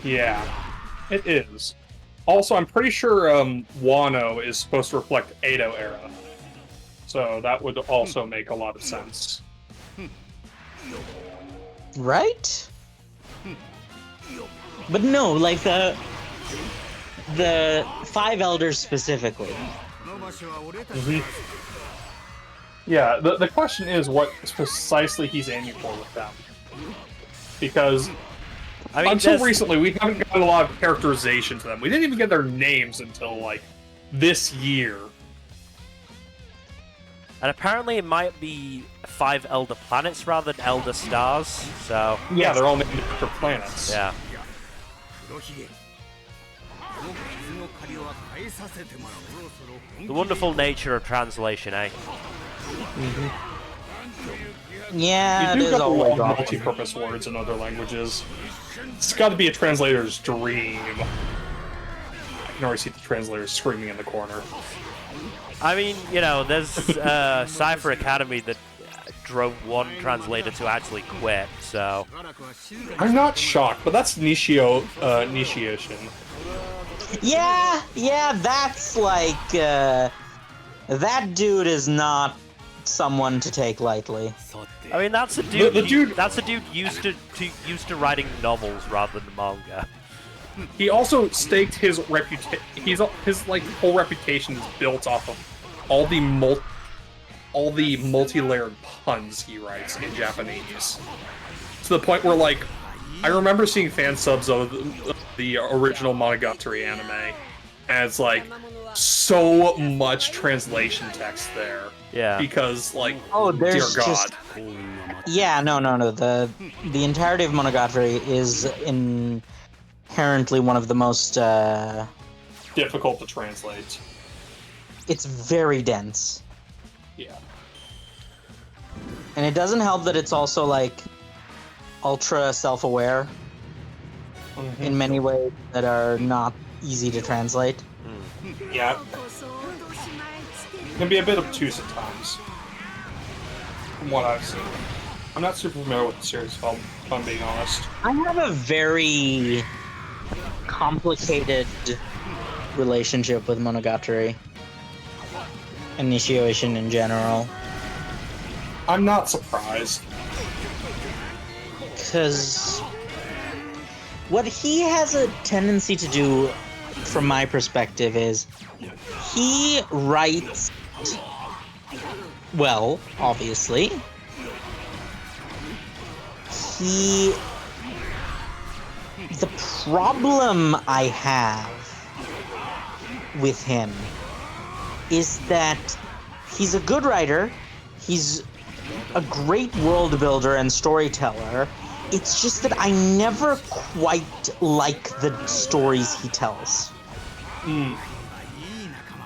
Yeah, it is. Also, I'm pretty sure Wano is supposed to reflect Edo era. So that would also make a lot of sense. Right? But no, like the five elders specifically. Yeah, the question is what precisely he's aiming for with them. Because I mean, until recently, we haven't gotten a lot of characterization to them. We didn't even get their names until, like, this year. And apparently it might be 5 elder planets rather than elder stars, so... Yeah, they're all named after planets. Yeah. The wonderful nature of translation, eh? Yeah, you do it is got a lot always of awful. multi-purpose words in other languages. It's got to be a translator's dream. I can already see the translator screaming in the corner. I mean, you know, there's Cypher Academy that drove one translator to actually quit, so... I'm not shocked, but that's Nishioshin. Yeah, that's like, that dude is not someone to take lightly. I mean, that's a dude. The dude. That's a dude used to writing novels rather than manga. He also staked his reputation. His like whole reputation is built off of all the multi-layered puns he writes in Japanese. To the point where, like, I remember seeing fan subs of the original Monogatari anime, and it's like so much translation text there. Yeah. Because like, Oh, dear there's God. just yeah, no. The entirety of Monogatari is inherently one of the most. Difficult to translate. It's very dense, Yeah. and it doesn't help that it's also like ultra self-aware in many ways that are not easy to translate. Yeah. It can be a bit obtuse at times. From what I've seen. I'm not super familiar with the series, if I'm being honest. I have a very complicated relationship with Monogatari. Initiation in general. I'm not surprised. Because what he has a tendency to do, from my perspective, is he writes well, obviously. The problem I have with him is that he's a good writer, he's a great world builder and storyteller. It's just that I never quite like the stories he tells.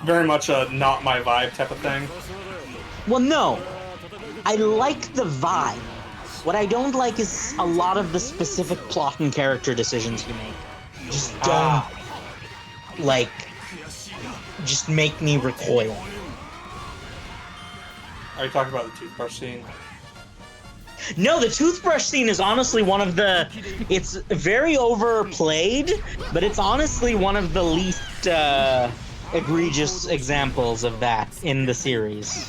Very much a not my vibe type of thing. Well, no. I like the vibe. What I don't like is a lot of the specific plot and character decisions he makes. Just don't, just make me recoil. Are you talking about the toothbrush scene? No, the toothbrush scene is honestly one of the... It's very overplayed, but it's honestly one of the least egregious examples of that in the series.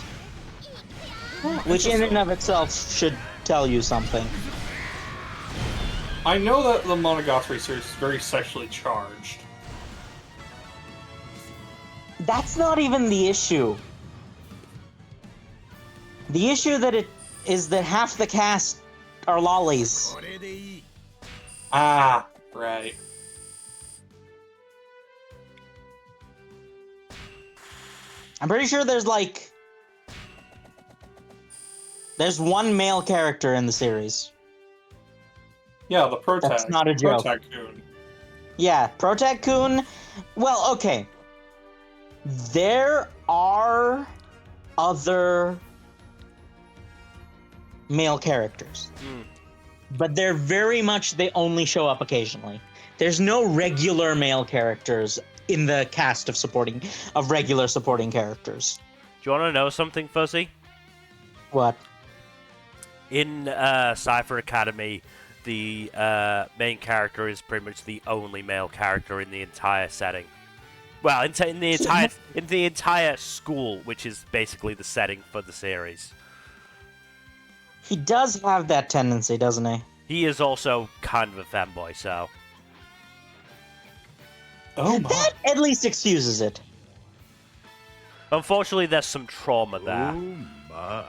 Which in and of itself should tell you something. I know that the Monogatari series is very sexually charged. That's not even the issue. The issue is that half the cast are lollies. Ah, right. I'm pretty sure there's one male character in the series. Yeah, the Protag. That's not a joke. Protag-kun. Yeah, Protag-kun. Well, okay. There are other male characters. But they're very much, they only show up occasionally. There's no regular male characters in the cast of regular supporting characters. Do you want to know something, Fuzzy? What? In Cypher Academy, the main character is pretty much the only male character in the entire setting. Well, in the entire school, which is basically the setting for the series. He does have that tendency, doesn't he? He is also kind of a fanboy, so... Oh my. That at least excuses it. Unfortunately, there's some trauma there. Oh my.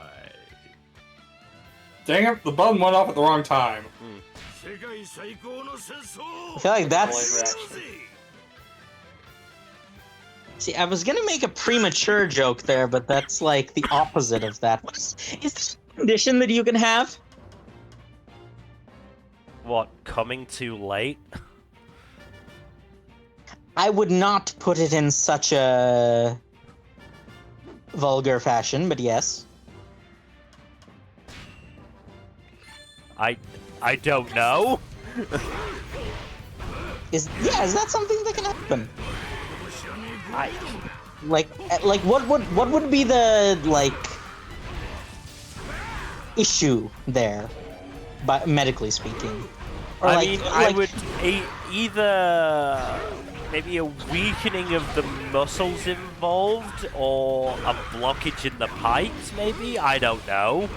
Dang it, the button went off at the wrong time. I feel like that's... See, I was gonna make a premature joke there, but that's like the opposite of that. Is this a condition that you can have? What, coming too late? I would not put it in such a vulgar fashion, but yes. I don't know. Is that something that can happen? Like what would be the issue there, but medically speaking? Or I mean, I would either maybe a weakening of the muscles involved, or a blockage in the pipes, maybe? I don't know.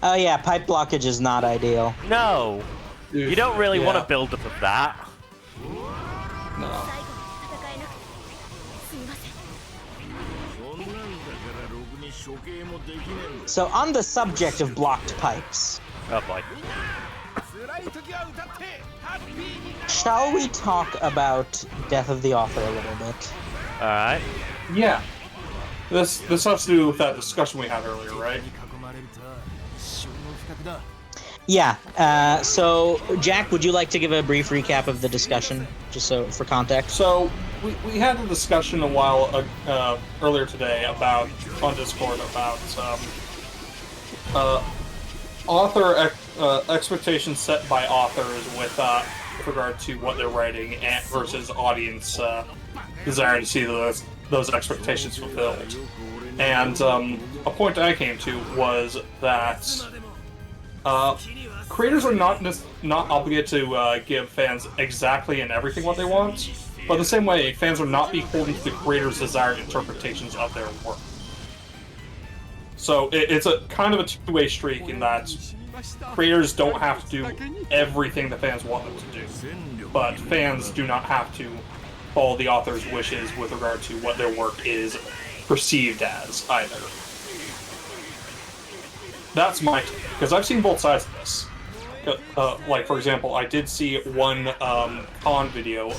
Oh yeah, pipe blockage is not ideal. No. Dude, You don't really want yeah. to build up of that. No. So on the subject of blocked pipes, Oh boy. shall we talk about Death of the Author a little bit? All right. Yeah. This has to do with that discussion we had earlier, right? Yeah. So Jack, would you like to give a brief recap of the discussion, just so for context? So we had a discussion a while earlier today about on Discord about author expectations set by authors with regard to what they're writing versus audience desire to see those expectations fulfilled. And a point I came to was that creators are not obligated to give fans exactly and everything what they want, but the same way, fans are not beholden to the creators' desired interpretations of their work. So it's a kind of a two-way streak in that creators don't have to do everything the fans want them to do, but fans do not have to follow the author's wishes with regard to what their work is perceived as either. That's my take, because I've seen both sides of this. Like, for example, I did see one con video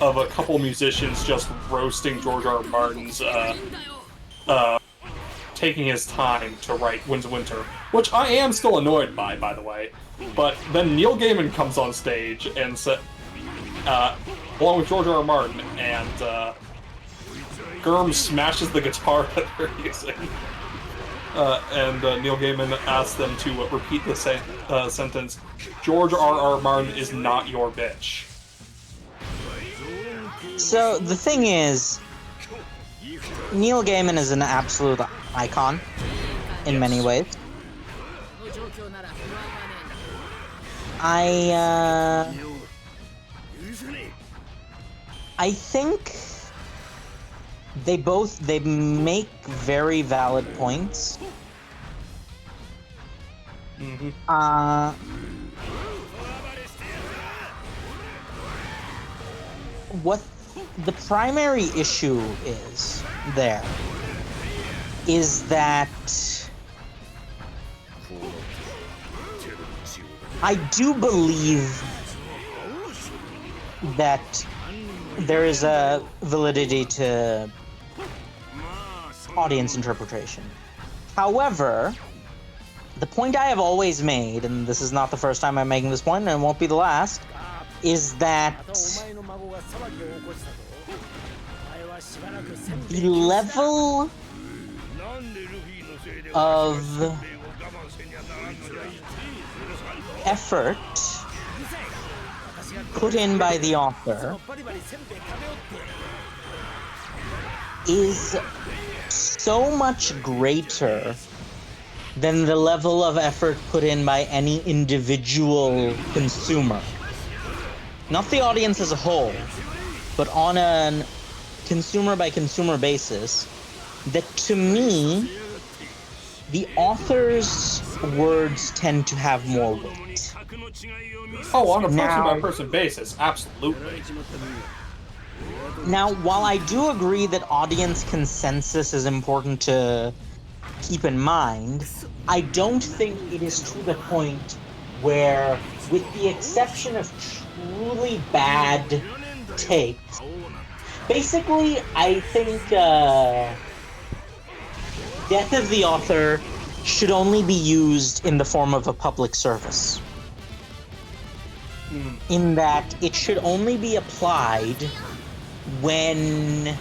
of a couple musicians just roasting George R. R. Martin's taking his time to write Winds of Winter, which I am still annoyed by the way. But then Neil Gaiman comes on stage and along with George R. R. Martin, and Gurm smashes the guitar that they're using. And Neil Gaiman asks them to repeat the sentence, "George R. R. Martin is not your bitch." So the thing is, Neil Gaiman is an absolute icon in many ways. I think they make very valid points. Mm-hmm. What the primary issue is that I do believe that there is a validity to audience interpretation. However, the point I have always made, and this is not the first time I'm making this point, and it won't be the last, is that the level of effort put in by the author is so much greater than the level of effort put in by any individual consumer. Not the audience as a whole, but on a consumer-by-consumer basis, that to me, the author's words tend to have more weight. Oh, on a person-by-person basis, absolutely. Now, while I do agree that audience consensus is important to keep in mind, I don't think it is to the point where, with the exception of truly bad takes, basically, I think Death of the Author should only be used in the form of a public service. In that it should only be applied when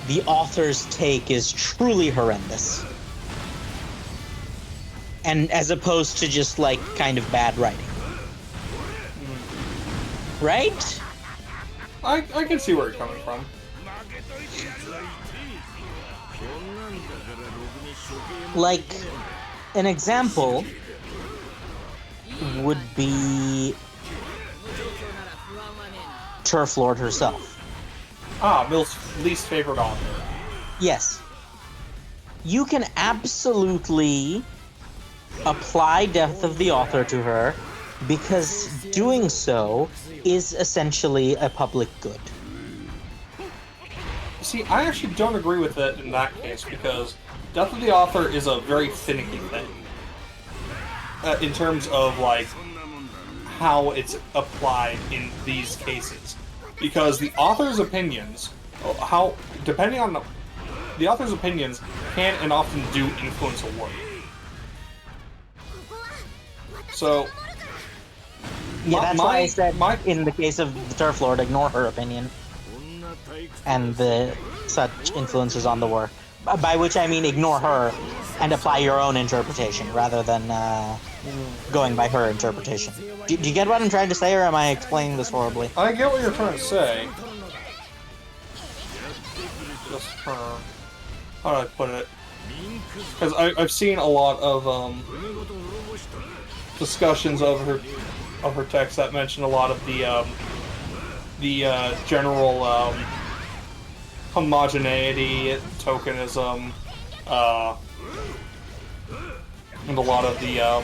the author's take is truly horrendous. And as opposed to just, like, kind of bad writing. Right? I can see where you're coming from. Like, an example would be Turf Lord herself. Ah, Mill's least favorite author. Yes. You can absolutely apply Death of the Author to her, because doing so is essentially a public good. See, I actually don't agree with it in that case, because death of the author is a very finicky thing. In terms of, like, how it's applied in these cases. Because the author's opinions, depending on the author's opinions, can and often do influence a work. So, yeah, that's why I said in the case of the Turf Lord, ignore her opinion and the such influences on the work. By which I mean ignore her and apply your own interpretation rather than going by her interpretation. Do you get what I'm trying to say, or am I explaining this horribly? I get what you're trying to say. Just how do I put it? Because I've seen a lot of discussions of her text that mention a lot of the general homogeneity, tokenism, and a lot of the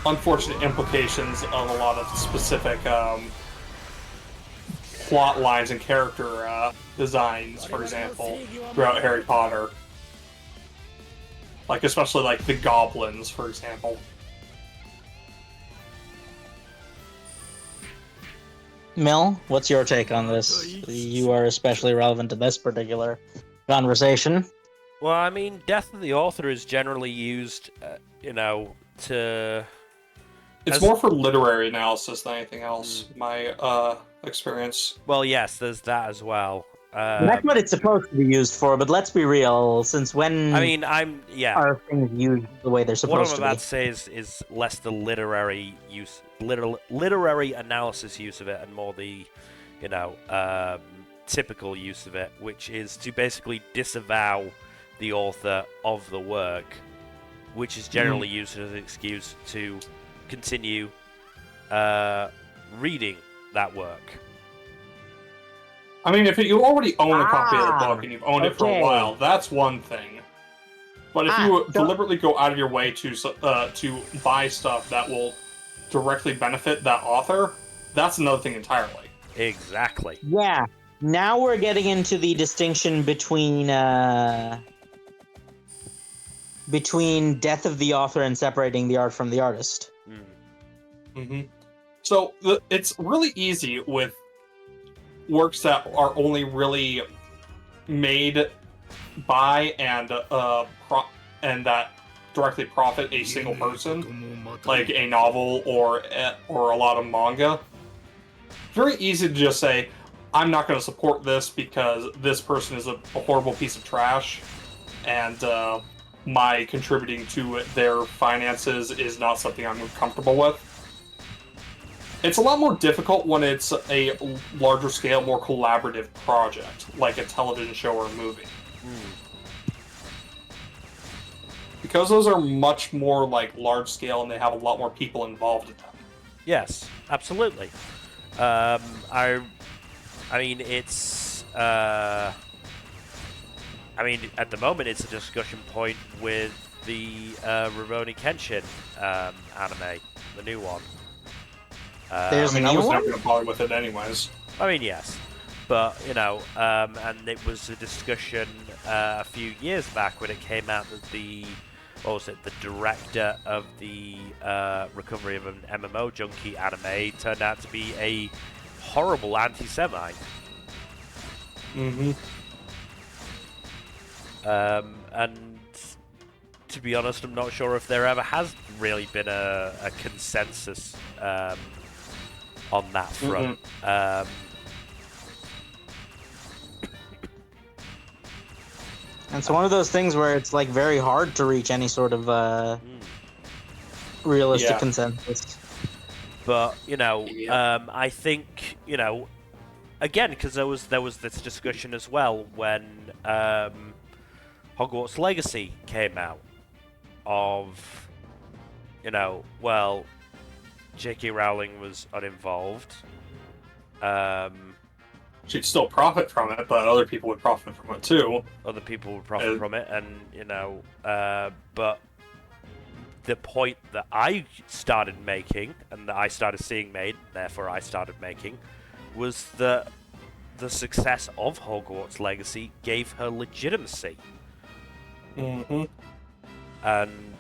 unfortunate implications of a lot of specific plot lines and character designs, for example, throughout Harry Potter. Like, especially, like, the goblins, for example. Mil, what's your take on this? You are especially relevant to this particular conversation. Well, I mean, death of the author is generally used, to... It's more for literary analysis than anything else, my experience. Well, yes, there's that as well. That's what it's supposed to be used for, but let's be real, since when are things used the way they're supposed to be? What I'm about to say is less the literary use, literary analysis use of it, and more the, typical use of it, which is to basically disavow the author of the work, which is generally used as an excuse to continue reading that work. I mean, if you already own a copy of the book and you've owned it for a while, that's one thing. But if you deliberately go out of your way to buy stuff that will directly benefit that author, that's another thing entirely. Exactly. Yeah. Now we're getting into the distinction between death of the author and separating the art from the artist. So it's really easy with works that are only really made by and that directly profit a single person, like a novel or a lot of manga. Very easy to just say, I'm not going to support this because this person is a horrible piece of trash, and my contributing to their finances is not something I'm comfortable with. It's a lot more difficult when it's a larger scale, more collaborative project, like a television show or a movie. Because those are much more like large scale and they have a lot more people involved in them. Yes, absolutely. I mean, it's... at the moment it's a discussion point with the Rurouni Kenshin anime, the new one. I was never going to bother with it anyways. I mean, yes. But, and it was a discussion a few years back when it came out that the director of the Recovery of an MMO Junkie anime turned out to be a horrible anti-Semite. And to be honest, I'm not sure if there ever has really been a consensus on that front. And it's one of those things where it's like very hard to reach any sort of realistic consensus. But I think again, because there was this discussion as well when Hogwarts Legacy came out of J.K. Rowling was uninvolved. She'd still profit from it, but other people would profit from it too. Other people would profit from it, and but the point that I started making, and that I started seeing made, therefore I started making, was that the success of Hogwarts Legacy gave her legitimacy. Mm-hmm. And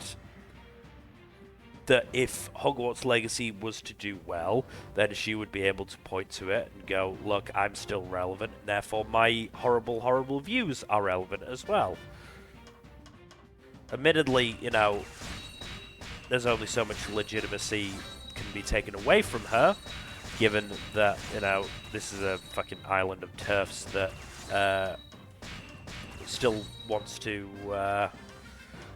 that if Hogwarts Legacy was to do well, then she would be able to point to it and go, look, I'm still relevant, and therefore my horrible, horrible views are relevant as well. Admittedly, you know, there's only so much legitimacy can be taken away from her, given that, you know, this is a fucking island of turfs that still wants to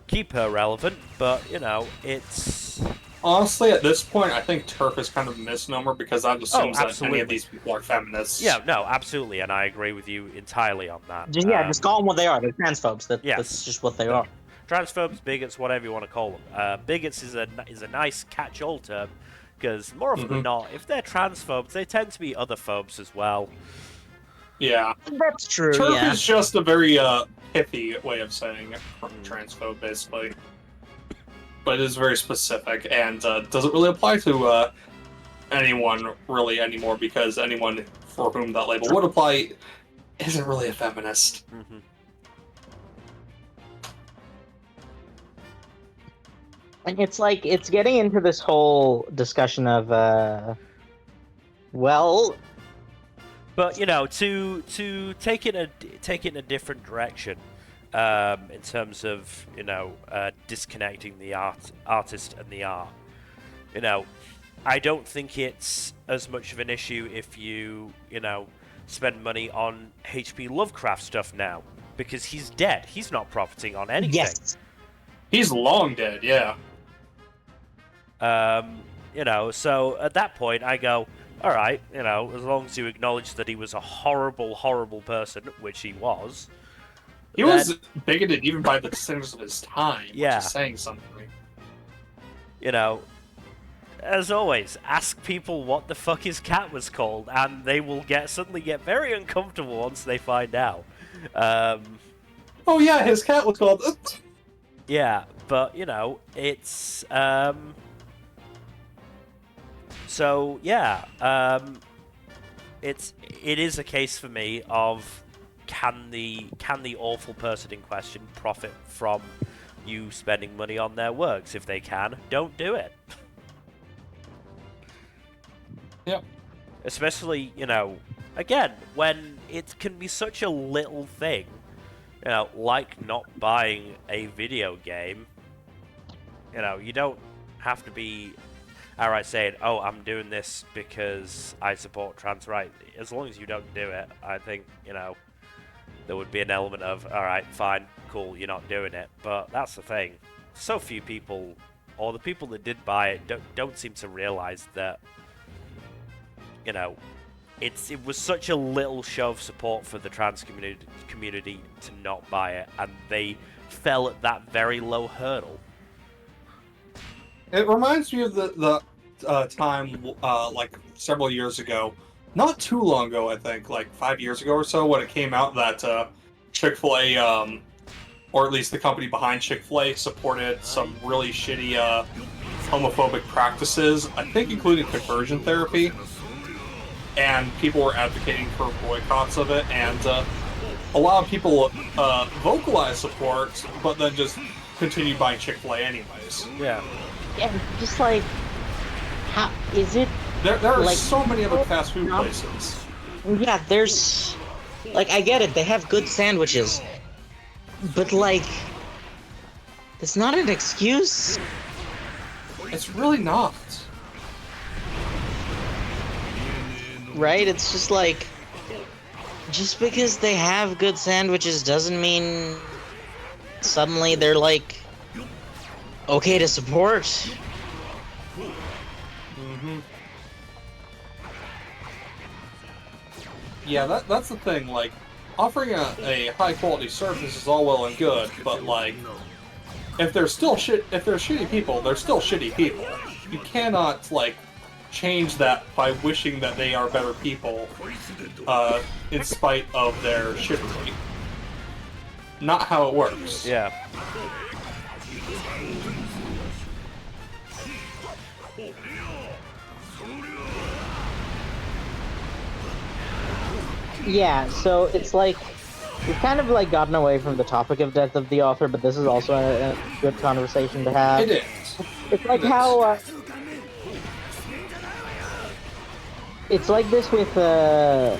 keep her relevant, but, you know, it's... Honestly, at this point, I think turf is kind of a misnomer because that assumes that any of these people are feminists. Yeah, no, absolutely, and I agree with you entirely on that. Just call them what they are. They're transphobes. Yes. That's just what they are. Transphobes, bigots, whatever you want to call them. Bigots is a nice catch-all term, because more often than not, if they're transphobes, they tend to be other phobes as well. Yeah. That's true, Turf is just a very pithy way of saying transphobe, basically. But it is very specific, and doesn't really apply to anyone really anymore, because anyone for whom that label would apply isn't really a feminist. Mm-hmm. And it's like, it's getting into this whole discussion of, well... But, you know, to take it in a different direction, in terms of, you know, disconnecting the artist and the art, you know, I don't think it's as much of an issue if you know, spend money on H.P. Lovecraft stuff now, because he's dead. He's not profiting on anything. Yes. He's long dead, yeah. You know, so at that point I go, all right, you know, as long as you acknowledge that he was a horrible, horrible person, which he was. He was bigoted even by the standards of his time, yeah. Which is saying something. You know, as always, ask people what the fuck his cat was called, and they will suddenly get very uncomfortable once they find out. Oh yeah, his cat was called... Yeah, but, you know, it's... So, yeah, it is a case for me of can the awful person in question profit from you spending money on their works? If they can, don't do it. Yep. Especially, you know, again, when it can be such a little thing, you know, like not buying a video game. You know, you don't have to be outright saying, oh, I'm doing this because I support trans rights. As long as you don't do it, I think, you know, there would be an element of, all right, fine, cool, you're not doing it. But that's the thing. So few people, or the people that did buy it, don't seem to realize that, you know, it was such a little show of support for the trans community to not buy it, and they fell at that very low hurdle. It reminds me of the time, like, several years ago. Not too long ago, I think, like 5 years ago or so, when it came out that Chick-fil-A, or at least the company behind Chick-fil-A, supported some really shitty homophobic practices, I think including conversion therapy. And people were advocating for boycotts of it, and a lot of people vocalized support, but then just continued buying Chick-fil-A anyways. Yeah. Yeah, just like, how is it? There are like, so many other fast food places. Yeah, there's, like, I get it, they have good sandwiches, but like, it's not an excuse. It's really not. Right? It's just like, just because they have good sandwiches doesn't mean suddenly they're like okay to support. Mm-hmm. Yeah, that's the thing, like, offering a high quality service is all well and good, but like, if they're shitty people, they're still shitty people. You cannot, like, change that by wishing that they are better people, in spite of their shittery. Not how it works. Yeah. Yeah, so it's like we've kind of like gotten away from the topic of death of the author, but this is also a good conversation to have. It is. It's like It is. how it's like this with a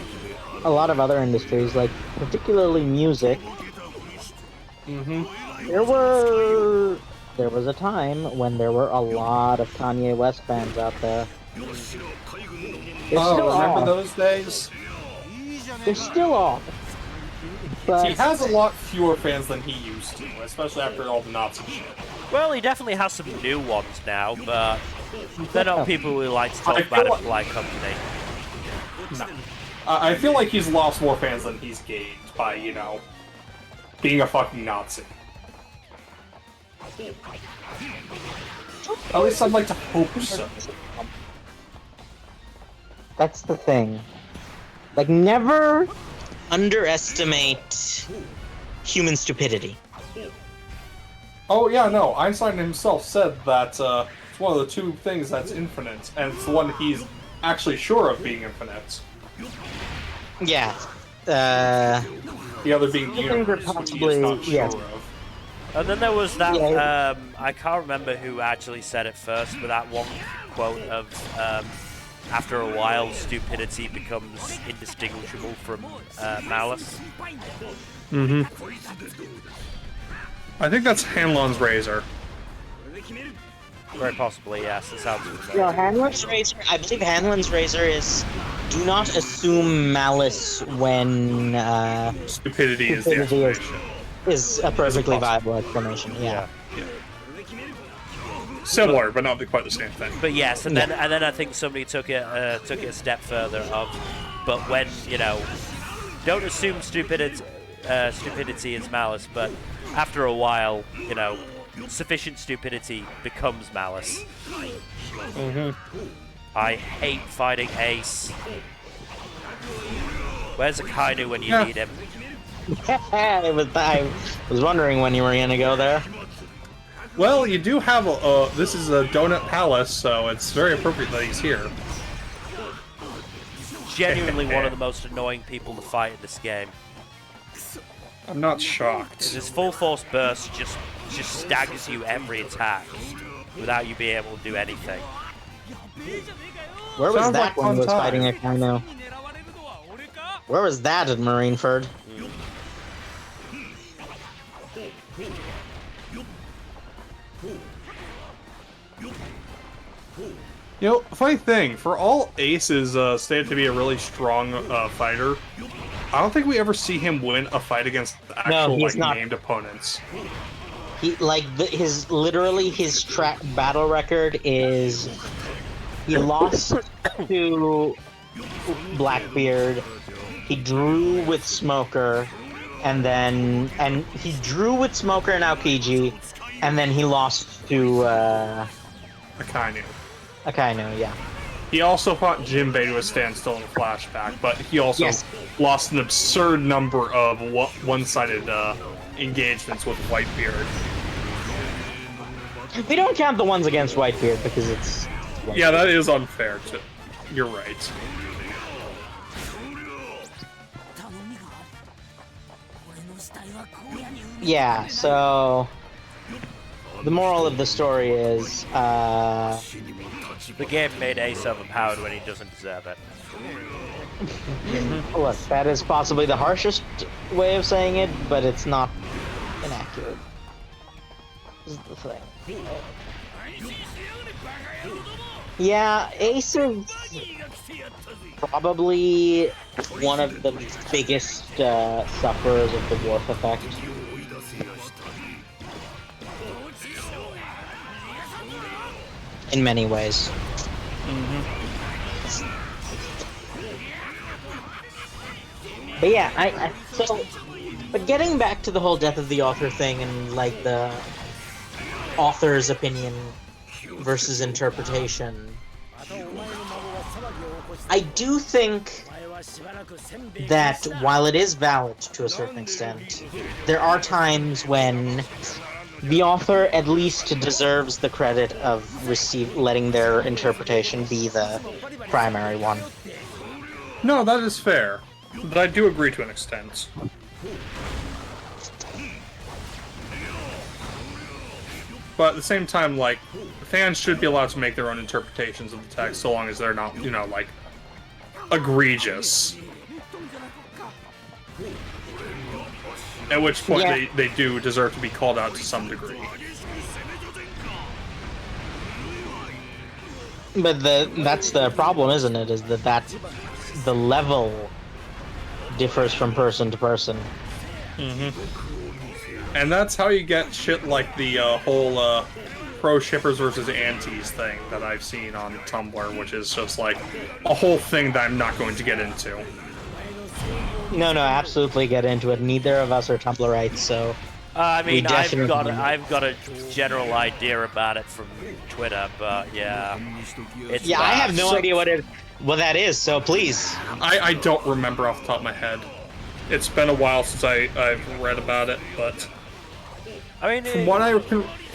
lot of other industries, like particularly music. There was a time when there were a lot of Kanye West fans out there. Remember those days? They're still on. But He has a lot fewer fans than he used to, especially after all the Nazi shit. Well, he definitely has some new ones now, but they're not people who like to talk I about feel a polite company. No. I feel like he's lost more fans than he's gained by, being a fucking Nazi. At least I'd like to hope so. that's the thing. Like, never underestimate human stupidity. Oh yeah, no, Einstein himself said that it's one of the two things that's infinite, and it's the one he's actually sure of being infinite. Yeah. The other being the Things are universe, which he is possibly- not sure yes. of. And then there was that, Yeah. I can't remember who actually said it first, but that one quote of, after a while, stupidity becomes indistinguishable from malice. I think that's Hanlon's razor. Very possibly, yes, it sounds No, familiar. Hanlon's razor. I believe Hanlon's razor is do not assume malice when Stupidity is the Stupidity is- explanation. is a perfectly viable explanation. Yeah. Similar, but not quite the same thing. But yes, and then I think somebody took it a step further but when, don't assume stupidity is malice, but after a while, sufficient stupidity becomes malice. I hate fighting Ace. Where's Akainu when you need him? I was wondering when you were gonna go there. Well, you do have this is a Donut Palace, so it's very appropriate that he's here. Genuinely one of the most annoying people to fight in this game. I'm not shocked. His full force burst just staggers you every attack without you being able to do anything. Where was Sounds that like when he fun was time. fighting Akainu? Where was that at Marineford? Funny thing, for all Ace is stated to be a really strong fighter, I don't think we ever see him win a fight against actual he's not. named opponents. He his track battle record is he lost to Blackbeard, he drew with Smoker, and he drew with Smoker and Aokiji, and then he lost to Akainu. Akainu, yeah. He also fought Jinbei to a standstill in a flashback, but he also Yes. lost an absurd number of one-sided engagements with Whitebeard. We don't count the ones against Whitebeard because it's Yeah, that is unfair. You're right. Yeah, so the moral of the story is The game made Ace overpowered when he doesn't deserve it. look, that is possibly the harshest way of saying it, but it's not inaccurate. This is the thing. Yeah, Ace is probably one of the biggest sufferers of the dwarf effect. In many ways. But yeah, but getting back to the whole death of the author thing and like the author's opinion versus interpretation, I do think that while it is valid to a certain extent, there are times when the author at least deserves the credit of letting their interpretation be the primary one. No, that is fair. But I do agree to an extent. But at the same time, like, fans should be allowed to make their own interpretations of the text so long as they're not, you know, like, egregious. At which point they do deserve to be called out to some degree. But that's the problem, isn't it? Is that the level differs from person to person. And that's how you get shit like the whole pro shippers versus antis thing that I've seen on Tumblr, which is just like a whole thing that I'm not going to get into. No, absolutely get into it. Neither of us are Tumblrites, so. I mean, I've got a general idea about it from Twitter, but yeah, it's yeah, bad. I have no idea what that is. So please. I don't remember off the top of my head. It's been a while since I've read about it, but I mean, from what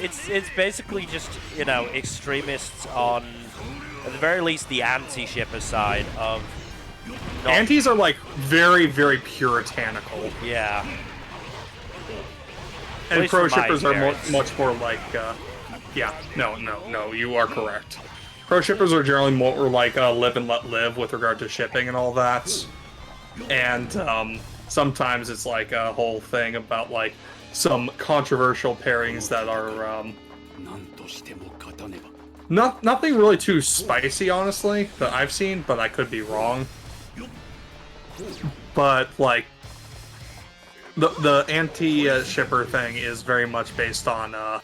it's basically just, you know, extremists on, at the very least, the anti-shipper side of. Antis are like very, very puritanical. Yeah. And pro shippers are much more like, yeah, no, you are correct. Pro shippers are generally more like live and let live with regard to shipping and all that. And sometimes it's like a whole thing about like some controversial pairings that are nothing really too spicy, honestly, that I've seen, but I could be wrong. But like the anti-shipper thing is very much based on a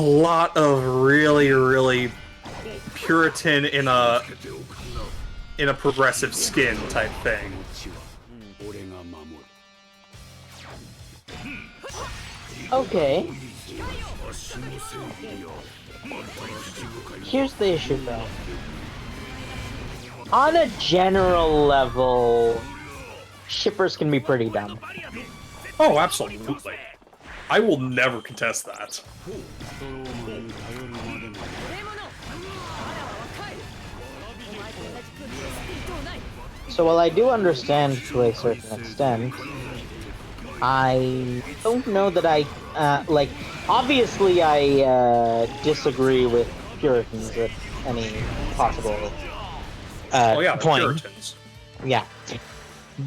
lot of really, really Puritan in a progressive skin type thing. Okay. Here's the issue, though. On a general level, shippers can be pretty dumb. Oh, absolutely. I will never contest that. So while I do understand to a certain extent, I don't know that I, like, obviously I disagree with Puritans at any possible oh yeah, point. Puritans. Yeah.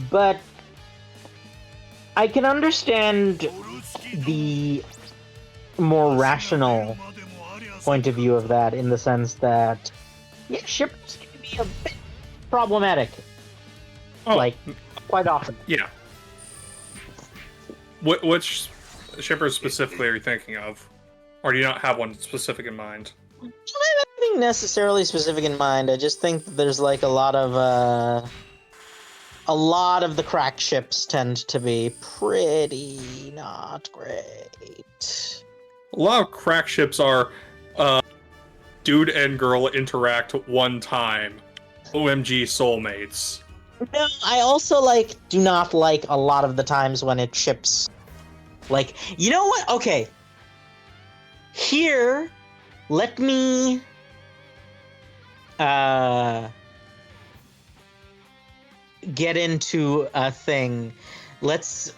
But I can understand the more rational point of view of that in the sense that, yeah, shippers can be a bit problematic. Oh. Like, quite often. Yeah. Which shippers specifically are you thinking of? Or do you not have one specific in mind? I don't have anything necessarily specific in mind. I just think that there's like a lot of the crack ships tend to be pretty not great. A lot of crack ships are dude and girl interact one time. OMG soulmates. No, I also do not like a lot of the times when it ships. Like, you know what? Okay. Here, let me get into a thing. Let's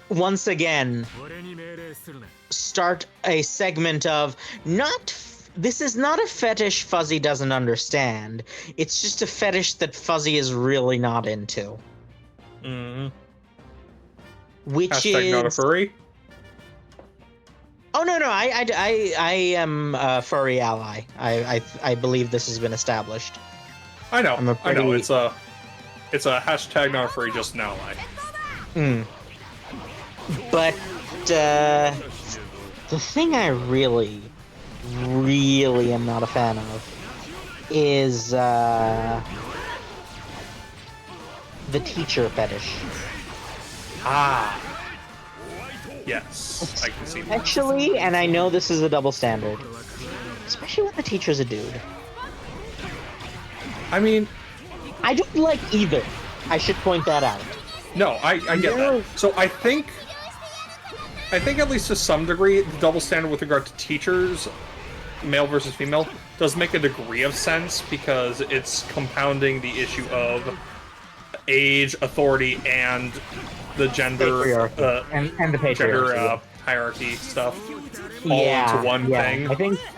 once again start a segment of this is not a fetish Fuzzy doesn't understand. It's just a fetish that Fuzzy is really not into. Mm-hmm. Which Hashtag is not a furry? Oh no, I am a furry ally. I believe this has been established. I know. I know. It's a hashtag not a furry, just an ally. But the thing I really am not a fan of is the teacher fetish. Ah. Yes, I can see that. Actually, and I know this is a double standard, especially when the teacher's a dude. I mean, I don't like either. I should point that out. No, I get that. So I think at least to some degree, the double standard with regard to teachers male versus female does make a degree of sense because it's compounding the issue of age, authority, and the gender Patriarchy. And the patriarchy. gender hierarchy stuff all into one thing.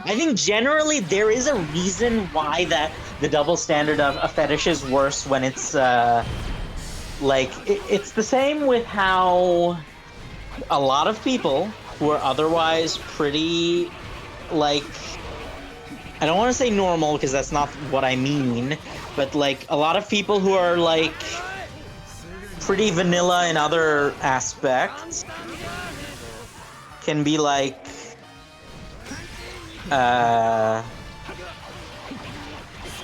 I think generally there is a reason why that the double standard of a fetish is worse when it's like it's the same with how a lot of people who are otherwise pretty, like, I don't want to say normal because that's not what I mean, but like a lot of people who are like pretty vanilla in other aspects can be like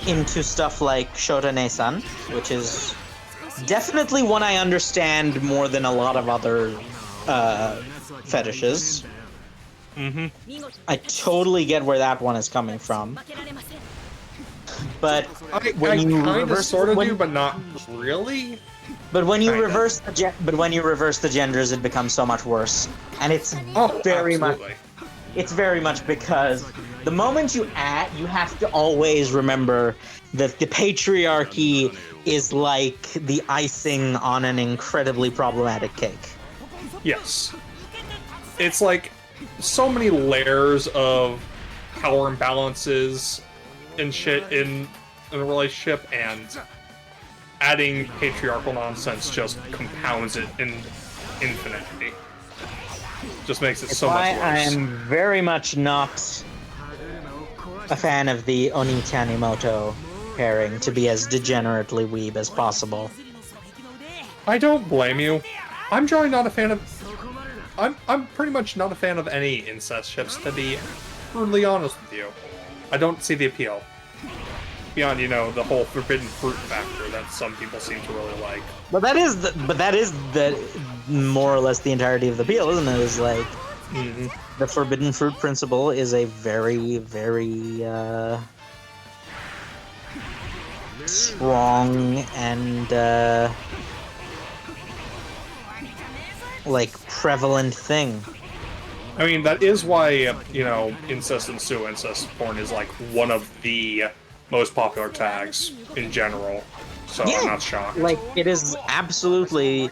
into stuff like Shota-ne-san, which is definitely one I understand more than a lot of other fetishes. Mm-hmm. I totally get where that one is coming from. But I kind of sort of do, but not really. But when you reverse the genders, it becomes so much worse, and it's very much. It's very much because the moment you have to always remember that the patriarchy is like the icing on an incredibly problematic cake. Yes. It's like so many layers of power imbalances and shit in a relationship, and adding patriarchal nonsense just compounds it in infinity. Just makes it so much worse. I am very much not a fan of the Oni Tanimoto pairing to be as degenerately weeb as possible. I don't blame you. I'm generally not a fan of... I'm pretty much not a fan of any incest ships, to be brutally honest with you. I don't see the appeal. Beyond, you know, the whole forbidden fruit factor that some people seem to really like. But that is the more or less the entirety of the appeal, isn't it? Is like the forbidden fruit principle is a very, very strong and like prevalent thing. I mean, that is why, you know, incest and pseudo-incest porn is like one of the most popular tags in general. So yeah, I'm not shocked. Like, it is absolutely,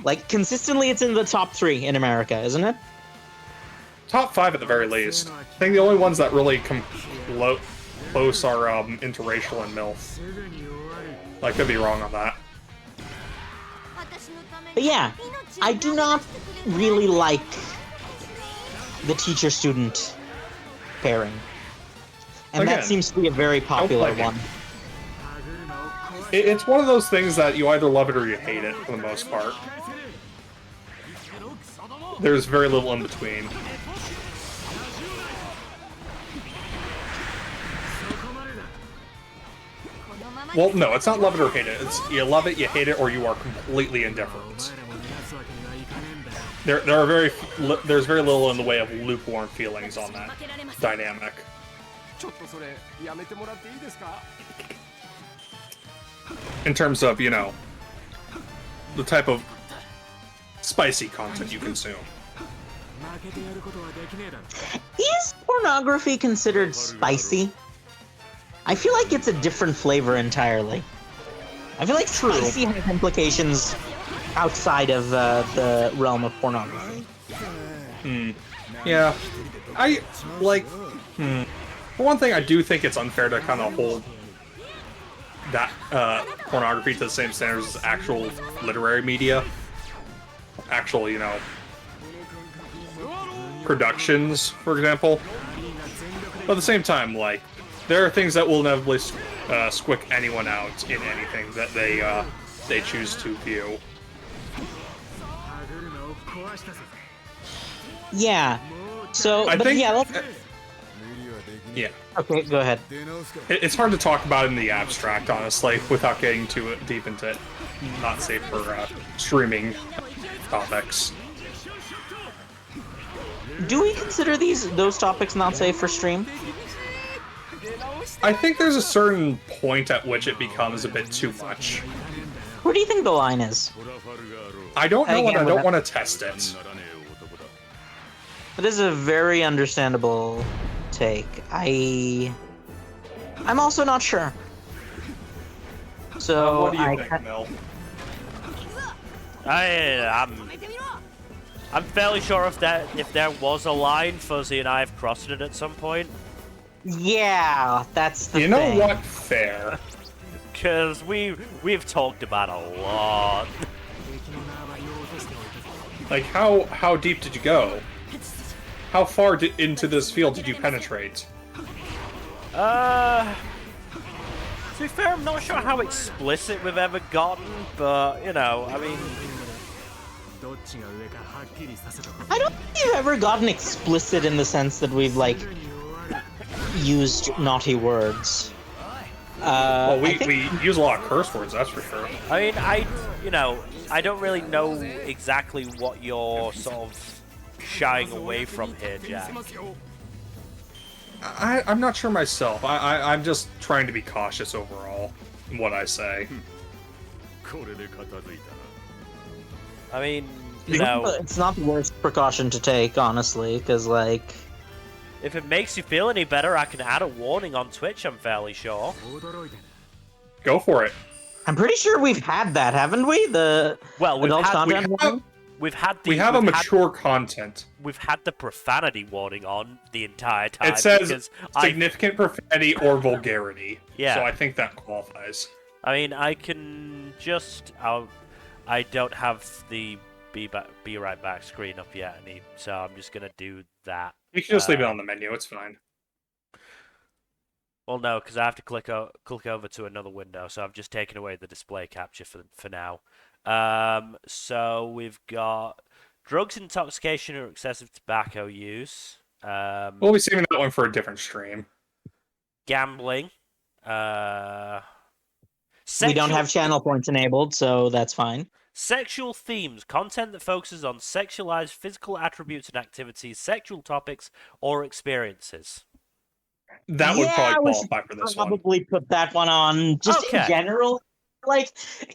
like, consistently it's in the top 3 in America, isn't it? Top 5 at the very least. I think the only ones that really come close are interracial and MILF. I could be wrong on that. But yeah, I do not really like the teacher-student pairing. And again, that seems to be a very popular one. It's one of those things that you either love it or you hate it, for the most part. There's very little in between. Well, no, it's not love it or hate it. It's you love it, you hate it, or you are completely indifferent. There's very little in the way of lukewarm feelings on that dynamic. In terms of, you know, the type of spicy content you consume. Is pornography considered spicy? I feel like it's a different flavor entirely. I feel like spicy has implications outside of the realm of pornography. Yeah. For one thing, I do think it's unfair to kind of hold that pornography to the same standards as actual literary media. Actual, you know, productions, for example. But at the same time, like, there are things that will inevitably squick anyone out in anything that they choose to view. Yeah. So, yeah. Okay, go ahead. It's hard to talk about in the abstract, honestly, without getting too deep into it. Not safe for streaming topics. Do we consider those topics not safe for stream? I think there's a certain point at which it becomes a bit too much. Where do you think the line is? I don't know, and I don't want to test it. It is a very understandable take. I'm also not sure. So what do you think, Mel? I'm fairly sure if there was a line, Fuzzy and I have crossed it at some point. Yeah, that's the You thing. know what? Fair. Because we've talked about a lot. Like, how deep did you go? How far into this field did you penetrate? To be fair, I'm not sure how explicit we've ever gotten, but, you know, I mean... I don't think we've ever gotten explicit in the sense that we've, like, used naughty words. Well, we use a lot of curse words, that's for sure. I mean, I don't really know exactly what you're sort of shying away from here, Jack. I'm not sure myself. I'm just trying to be cautious overall in what I say. I mean, you know... It's not the worst precaution to take, honestly, because, like... If it makes you feel any better, I can add a warning on Twitch, I'm fairly sure. Go for it. I'm pretty sure we've had that, haven't we? The adult content warning? We have a mature content. We've had the profanity warning on the entire time. It says significant profanity or vulgarity. Yeah. So I think that qualifies. I mean, I can just... I don't have the be right back screen up yet, so I'm just gonna do that. You can just leave it on the menu, it's fine. Well, no, because I have to click over to another window, so I've just taken away the display capture for now. So we've got drugs, intoxication, or excessive tobacco use. We'll be saving that one for a different stream. Gambling. We don't have channel points enabled, so that's fine. Sexual themes, content that focuses on sexualized physical attributes and activities, sexual topics, or experiences. That would probably qualify for this one. Probably put that one on. Just in general, like,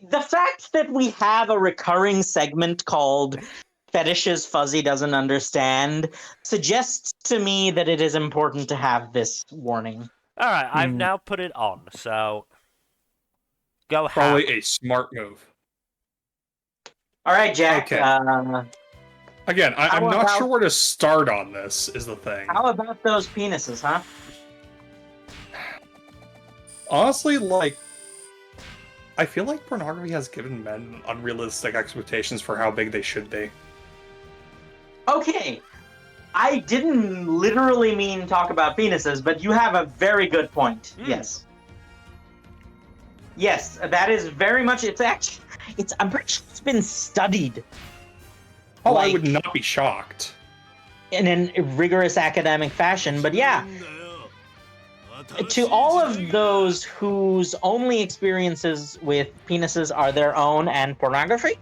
the fact that we have a recurring segment called Fetishes Fuzzy Doesn't Understand suggests to me that it is important to have this warning. Alright, I've now put it on, so... Go ahead. Probably a smart move. All right, Jack. Okay. Again, I'm not sure where to start on this, is the thing. How about those penises, huh? Honestly, like, I feel like pornography has given men unrealistic expectations for how big they should be. Okay. I didn't literally mean talk about penises, but you have a very good point. Yes. Yes, that is very much... I'm pretty sure it's been studied. Oh, like, I would not be shocked. In a rigorous academic fashion, but yeah. To all of those whose only experiences with penises are their own and pornography,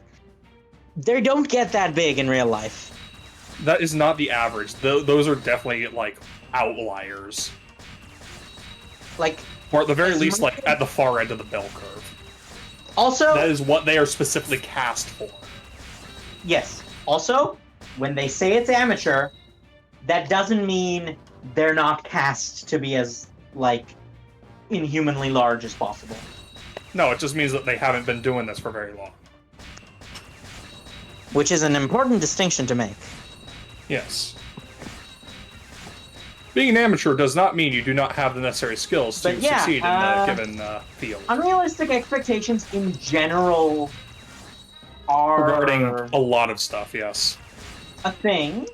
they don't get that big in real life. That is not the average. Those are definitely, like, outliers. Like... Or at the very least, like, at the far end of the bell curve. Also... That is what they are specifically cast for. Yes. Also, when they say it's amateur, that doesn't mean they're not cast to be as, like, inhumanly large as possible. No, it just means that they haven't been doing this for very long. Which is an important distinction to make. Yes. Being an amateur does not mean you do not have the necessary skills to succeed in a given field. Unrealistic expectations in general are... Regarding a lot of stuff, yes. A thing.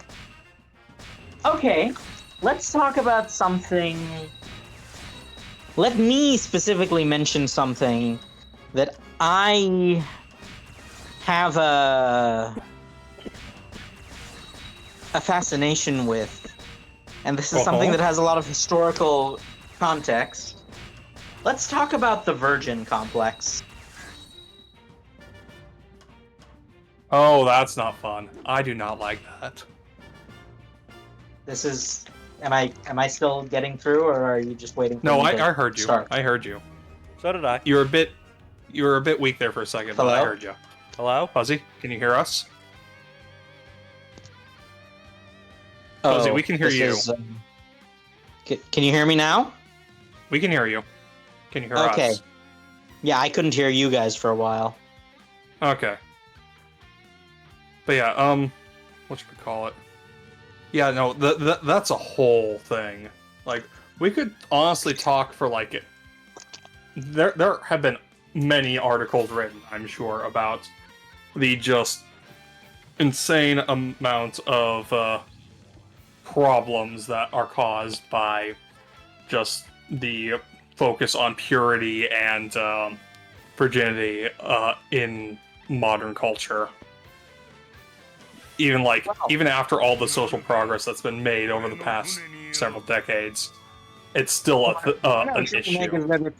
Okay, let's talk about something... Let me specifically mention something that I have a fascination with. And this is something that has a lot of historical context. Let's talk about the Virgin Complex. Oh, that's not fun. I do not like that. This is... Am I still getting through, or are you just waiting for me to I heard you. start? I heard you. So did I. You were a bit weak there for a second, Hello? but I heard you. Hello? Fuzzy, can you hear us? Fuzzy, we can hear you. Can you hear me now? We can hear you. Can you hear Okay. us? Yeah, I couldn't hear you guys for a while. Okay. But yeah, what should we call it? Yeah, no, that's a whole thing. Like, we could honestly talk for like it. There have been many articles written, I'm sure, about the just insane amount of problems that are caused by just the focus on purity and virginity in modern culture. Even after all the social progress that's been made over the past several decades, it's still an issue.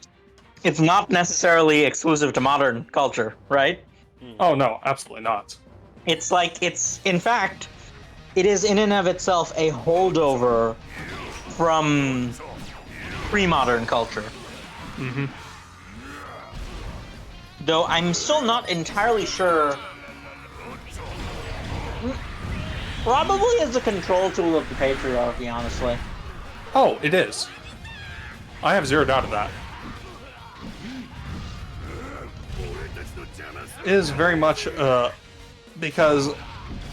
It's not necessarily exclusive to modern culture, right? Oh no, absolutely not. In fact, it is in and of itself a holdover from pre-modern culture. Mm-hmm. Though I'm still not entirely sure. Probably as a control tool of the patriarchy, honestly. Oh, it is. I have zero doubt of that. It is very much because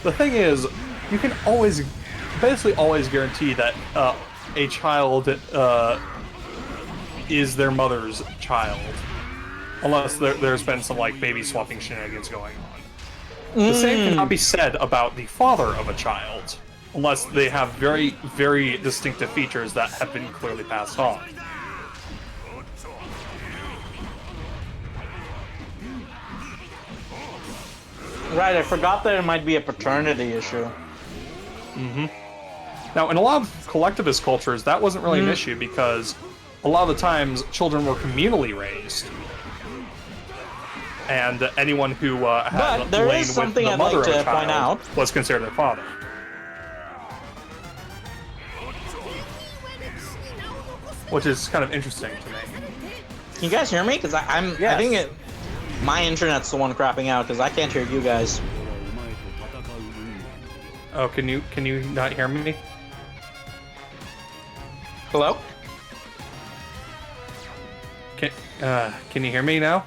the thing is, you can basically always guarantee that a child is their mother's child, unless there's been some like baby swapping shenanigans going on. The same cannot be said about the father of a child, unless they have very, very distinctive features that have been clearly passed on. Right, I forgot that it might be a paternity issue. Mm-hmm. Now, in a lot of collectivist cultures, that wasn't really an issue because a lot of the times children were communally raised. And anyone who had But there lain is with something the I'd mother like of to a child point out. was considered their father. Which is kind of interesting to me. Can you guys hear me? Because I think my internet's the one crapping out because I can't hear you guys. Oh, can you not hear me? Hello? Can you hear me now?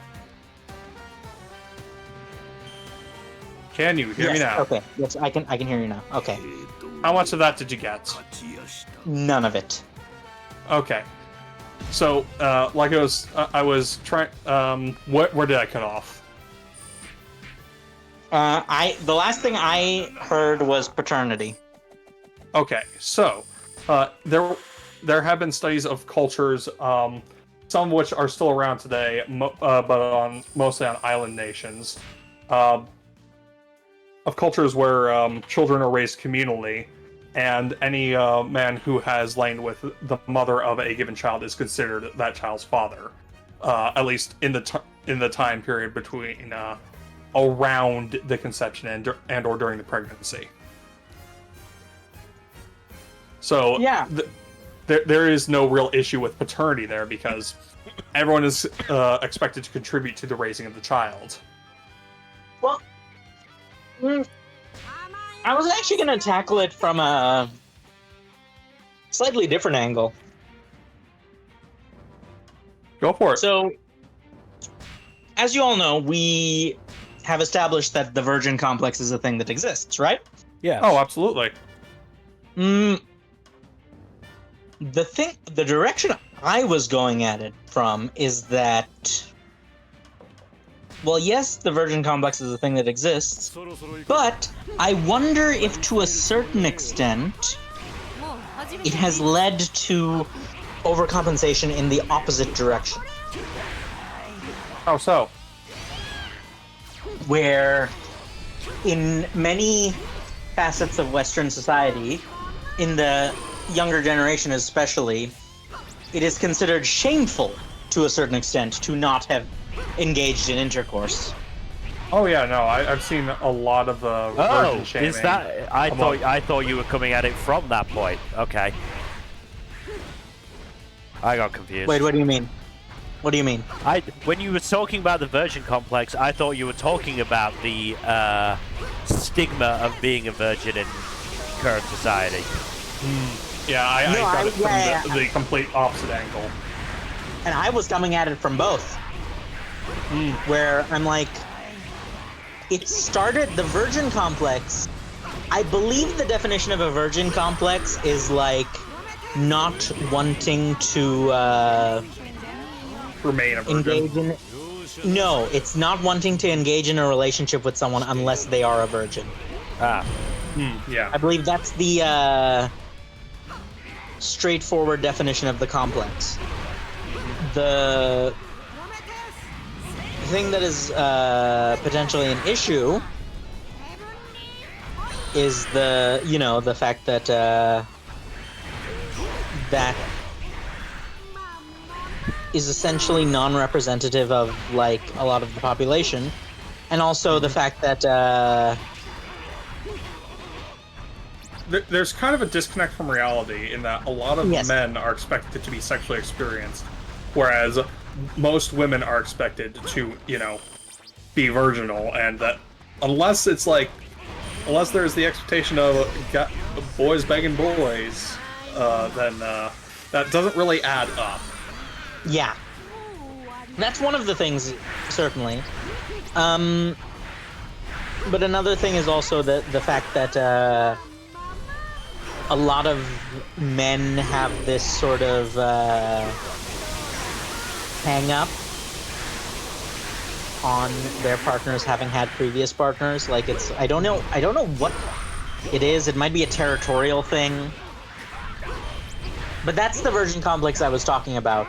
Can you hear me now? Okay. Yes, I can hear you now. Okay. How much of that did you get? None of it. Okay. So, like I was trying. Where did I cut off? The last thing I heard was paternity. Okay, so there have been studies of cultures, some of which are still around today, but mostly on island nations, of cultures where children are raised communally, and any man who has lain with the mother of a given child is considered that child's father, at least in the time period between around the conception and or during the pregnancy. So yeah, there is no real issue with paternity there because everyone is expected to contribute to the raising of the child. Well, I was actually going to tackle it from a slightly different angle. Go for it. So, as you all know, we have established that the virgin complex is a thing that exists, right? Yeah. Oh, absolutely. The direction I was going at it from is that, well, yes, the virgin complex is a thing that exists, but I wonder if to a certain extent it has led to overcompensation in the opposite direction. How so? Where in many facets of Western society, in the younger generation especially, it is considered shameful to a certain extent to not have engaged in intercourse. Oh yeah, no, I've seen a lot of virgin shaming. Is that? I thought you were coming at it from that point. Okay. I got confused. Wait, what do you mean? What do you mean? When you were talking about the virgin complex, I thought you were talking about the stigma of being a virgin in current society. Yeah, I No, got it from yeah. the complete opposite angle. And I was coming at it from both. Where I'm like, it started the Virgin Complex. I believe the definition of a Virgin Complex is like not wanting to Remain a virgin. engage in. No, it's not wanting to engage in a relationship with someone unless they are a virgin. Yeah. I believe that's the straightforward definition of the complex. The thing that is potentially an issue is the fact that that is essentially non-representative of like a lot of the population, and also the fact that There's kind of a disconnect from reality in that a lot of Yes. men are expected to be sexually experienced, whereas most women are expected to, be virginal, and that unless there's the expectation of boys begging boys, then that doesn't really add up. yeah, that's one of the things certainly. But another thing is also the fact that a lot of men have this sort of hang up on their partners having had previous partners. Like it's I don't know what it is. It might be a territorial thing. But that's the virgin complex I was talking about.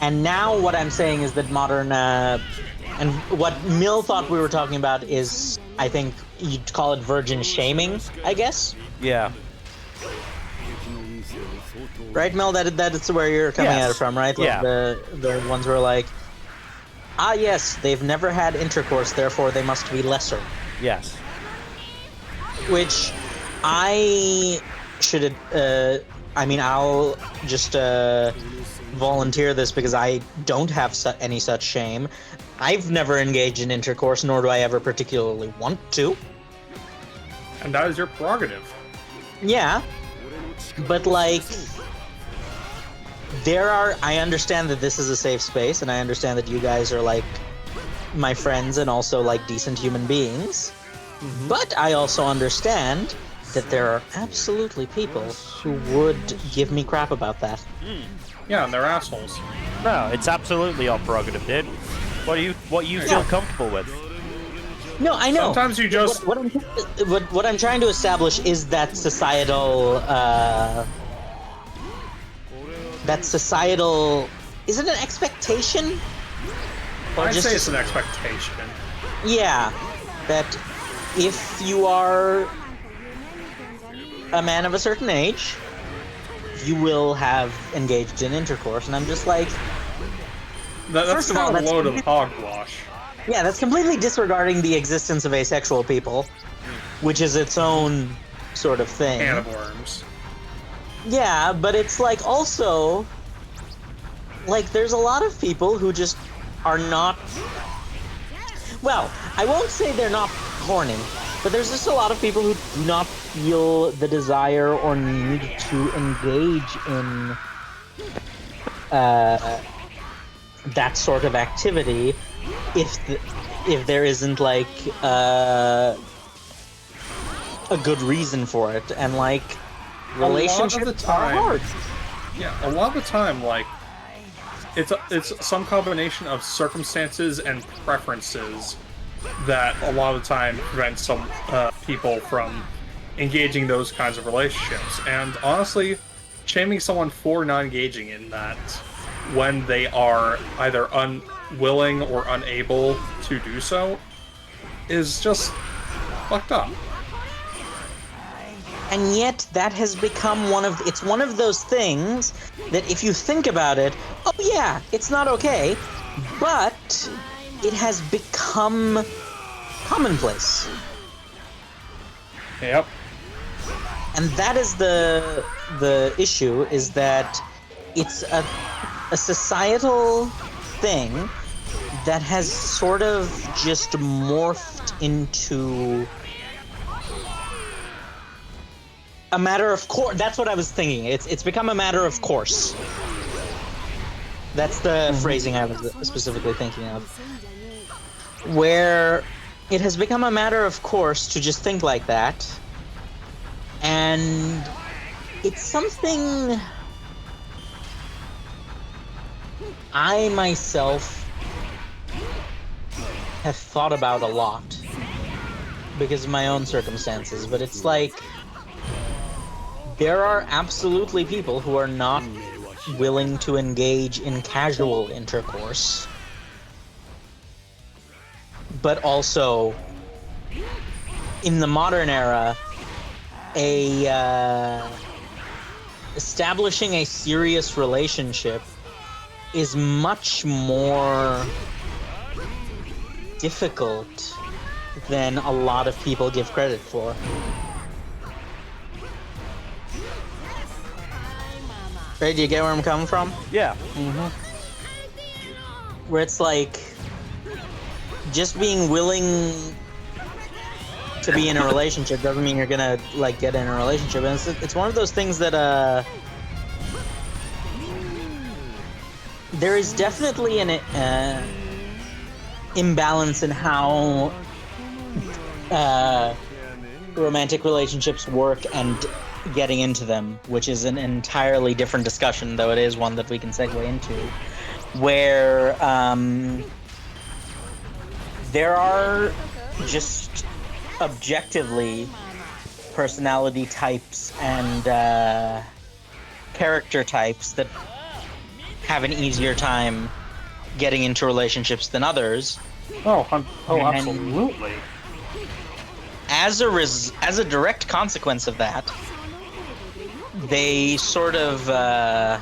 And now what I'm saying is that modern and what Mill thought we were talking about is, I think you'd call it virgin shaming, I guess. Yeah. Right, Mel? That's where you're coming Yes. at it from, right? Like Yeah. the ones who are like, yes, they've never had intercourse, therefore they must be lesser. Yes. Which I should, I'll just volunteer this because I don't have any such shame. I've never engaged in intercourse, nor do I ever particularly want to. And that is your prerogative. Yeah, but like, I understand that this is a safe space, and I understand that you guys are like my friends and also like decent human beings. But I also understand that there are absolutely people who would give me crap about that. Yeah, and they're assholes. No, it's absolutely your prerogative, dude. What you feel comfortable with? No, I know. Sometimes you just... What I'm trying to establish is that societal. Is it an expectation? Or I'd just say it's an expectation. Yeah, that if you are a man of a certain age, you will have engaged in intercourse, and I'm just like, That's First of all, kind of a that's load of hogwash. yeah, that's completely disregarding the existence of asexual people, which is its own sort of thing. Can of worms. Yeah, but it's like also, like, there's a lot of people who just are not. Well, I won't say they're not horny, but there's just a lot of people who do not feel the desire or need to engage in that sort of activity if there isn't like a good reason for it, and like relationships are hard. Yeah, a lot of the time, like, it's some combination of circumstances and preferences that a lot of the time prevent some people from engaging those kinds of relationships. And honestly, shaming someone for not engaging in that when they are either unwilling or unable to do so is just fucked up. And yet that has become one of those things that if you think about it, oh yeah, it's not okay, but it has become commonplace. Yep. And that is the issue, is that it's a societal thing that has sort of just morphed into a matter of course. That's what I was thinking. It's become a matter of course. That's the phrasing I was specifically thinking of. Where it has become a matter of course to just think like that. And it's something I myself have thought about a lot because of my own circumstances, but it's like there are absolutely people who are not willing to engage in casual intercourse, but also in the modern era, establishing a serious relationship is much more difficult than a lot of people give credit for. Right, do you get where I'm coming from? Yeah. Where it's like, just being willing to be in a relationship doesn't mean you're gonna, like, get in a relationship. And it's one of those things that, there is definitely an imbalance in how romantic relationships work and getting into them, which is an entirely different discussion, though it is one that we can segue into, where there are just objectively personality types and character types that have an easier time getting into relationships than others. Absolutely. As a direct consequence of that, they sort of, I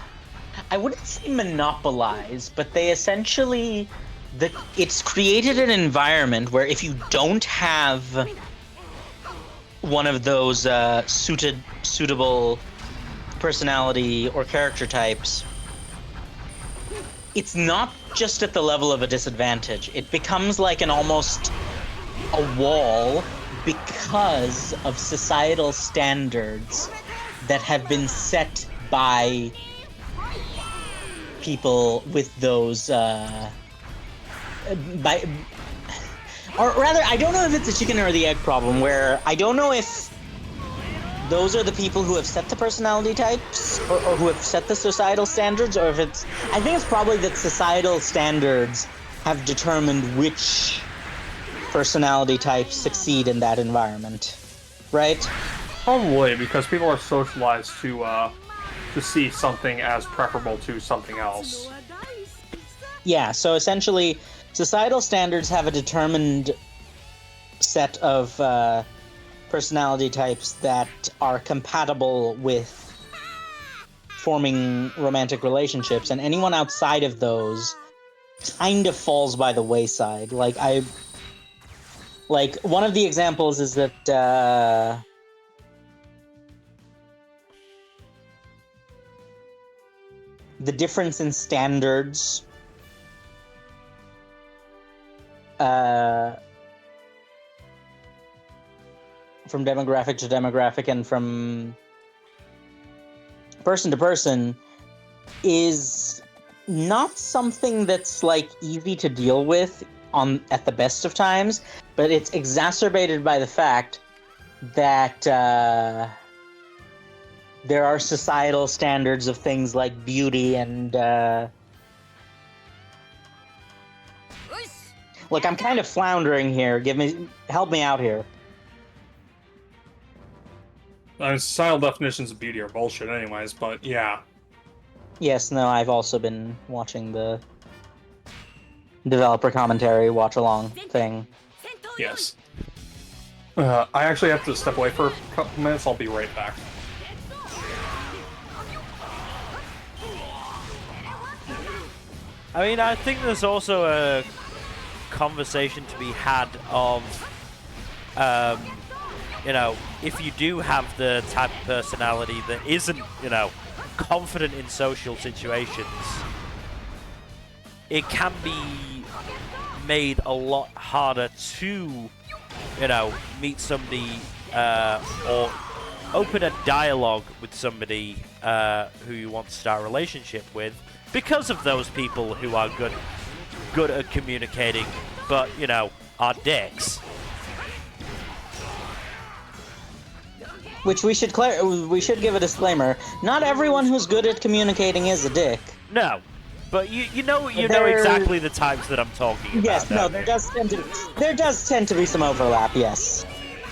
wouldn't say monopolize, but they essentially, it's created an environment where if you don't have one of those suitable personality or character types, it's not just at the level of a disadvantage. It becomes like almost a wall because of societal standards that have been set by people with those, or rather, I don't know if it's a chicken or the egg problem, where I don't know if those are the people who have set the personality types, or who have set the societal standards, or if it's... I think it's probably that societal standards have determined which personality types succeed in that environment, right? Probably, because people are socialized to see something as preferable to something else. Yeah, so essentially, societal standards have a determined set of personality types that are compatible with forming romantic relationships, and anyone outside of those kind of falls by the wayside. Like, one of the examples is that the difference in standards from demographic to demographic and from person to person is not something that's, like, easy to deal with at the best of times, but it's exacerbated by the fact that there are societal standards of things like beauty and look, I'm kind of floundering here. Help me out here. I mean, societal definitions of beauty are bullshit anyways, but yeah. Yes, no, I've also been watching the developer commentary watch-along thing. Yes. I actually have to step away for a couple minutes. I'll be right back. I mean, I think there's also a conversation to be had of, you know, if you do have the type of personality that isn't, you know, confident in social situations, it can be made a lot harder to, you know, meet somebody or open a dialogue with somebody who you want to start a relationship with because of those people who are good at communicating, but, you know, are dicks. Which we should give a disclaimer. Not everyone who's good at communicating is a dick. No. But you know exactly the types that I'm talking about. Yes, no, don't there you? does tend to be some overlap, yes.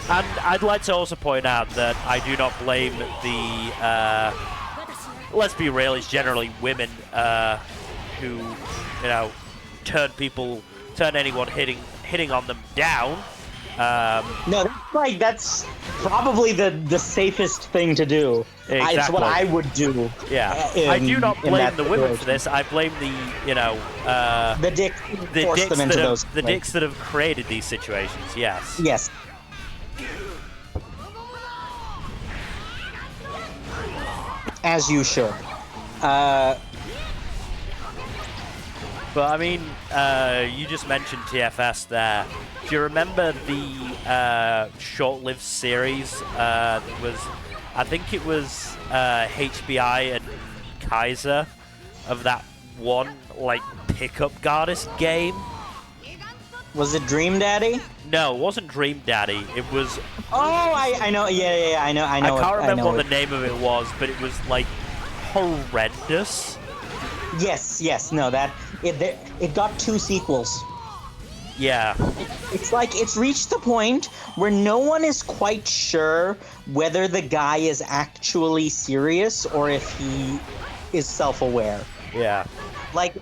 And I'd like to also point out that I do not blame the, let's be real, it's generally women who, you know, turn anyone hitting on them down. No, that's probably the safest thing to do. Exactly. It's what I would do. Yeah. I do not blame the women for this. I blame the, you know, the dicks the dicks that have created these situations. Yes. Yes. As you should. But I mean, you just mentioned TFS there. Do you remember the short-lived series that was, I think it was HBI and Kaiser of that one, like, pickup goddess game? Was it Dream Daddy? No, it wasn't Dream Daddy. It was... Oh, I know. Yeah, I know. I can't remember what the name of it was, but it was, like, horrendous. Yes. No, it got 2 sequels. Yeah. It's like it's reached the point where no one is quite sure whether the guy is actually serious or if he is self-aware. Yeah. Like,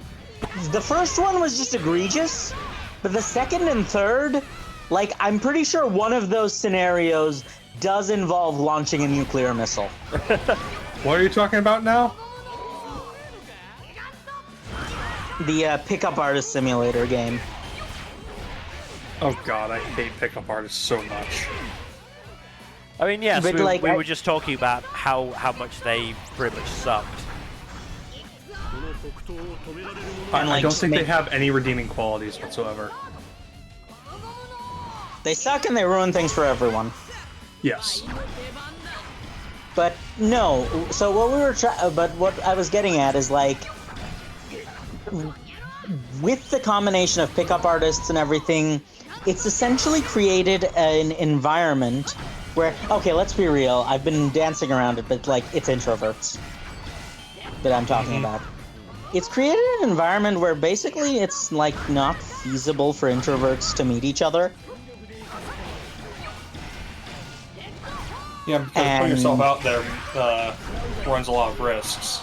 the first one was just egregious, but the second and third, like, I'm pretty sure one of those scenarios does involve launching a nuclear missile. What are you talking about now? The pickup artist simulator game. Oh god, I hate pickup artists so much. I mean, yes, But, we like, were just talking about how much they pretty much sucked. I don't think they have any redeeming qualities whatsoever. They suck and they ruin things for everyone. Yes. But no, so what I was getting at is, like, with the combination of pickup artists and everything, it's essentially created an environment where, okay, let's be real, I've been dancing around it, but, like, it's introverts that I'm talking about. It's created an environment where basically it's, like, not feasible for introverts to meet each other. Yeah, because putting yourself out there runs a lot of risks.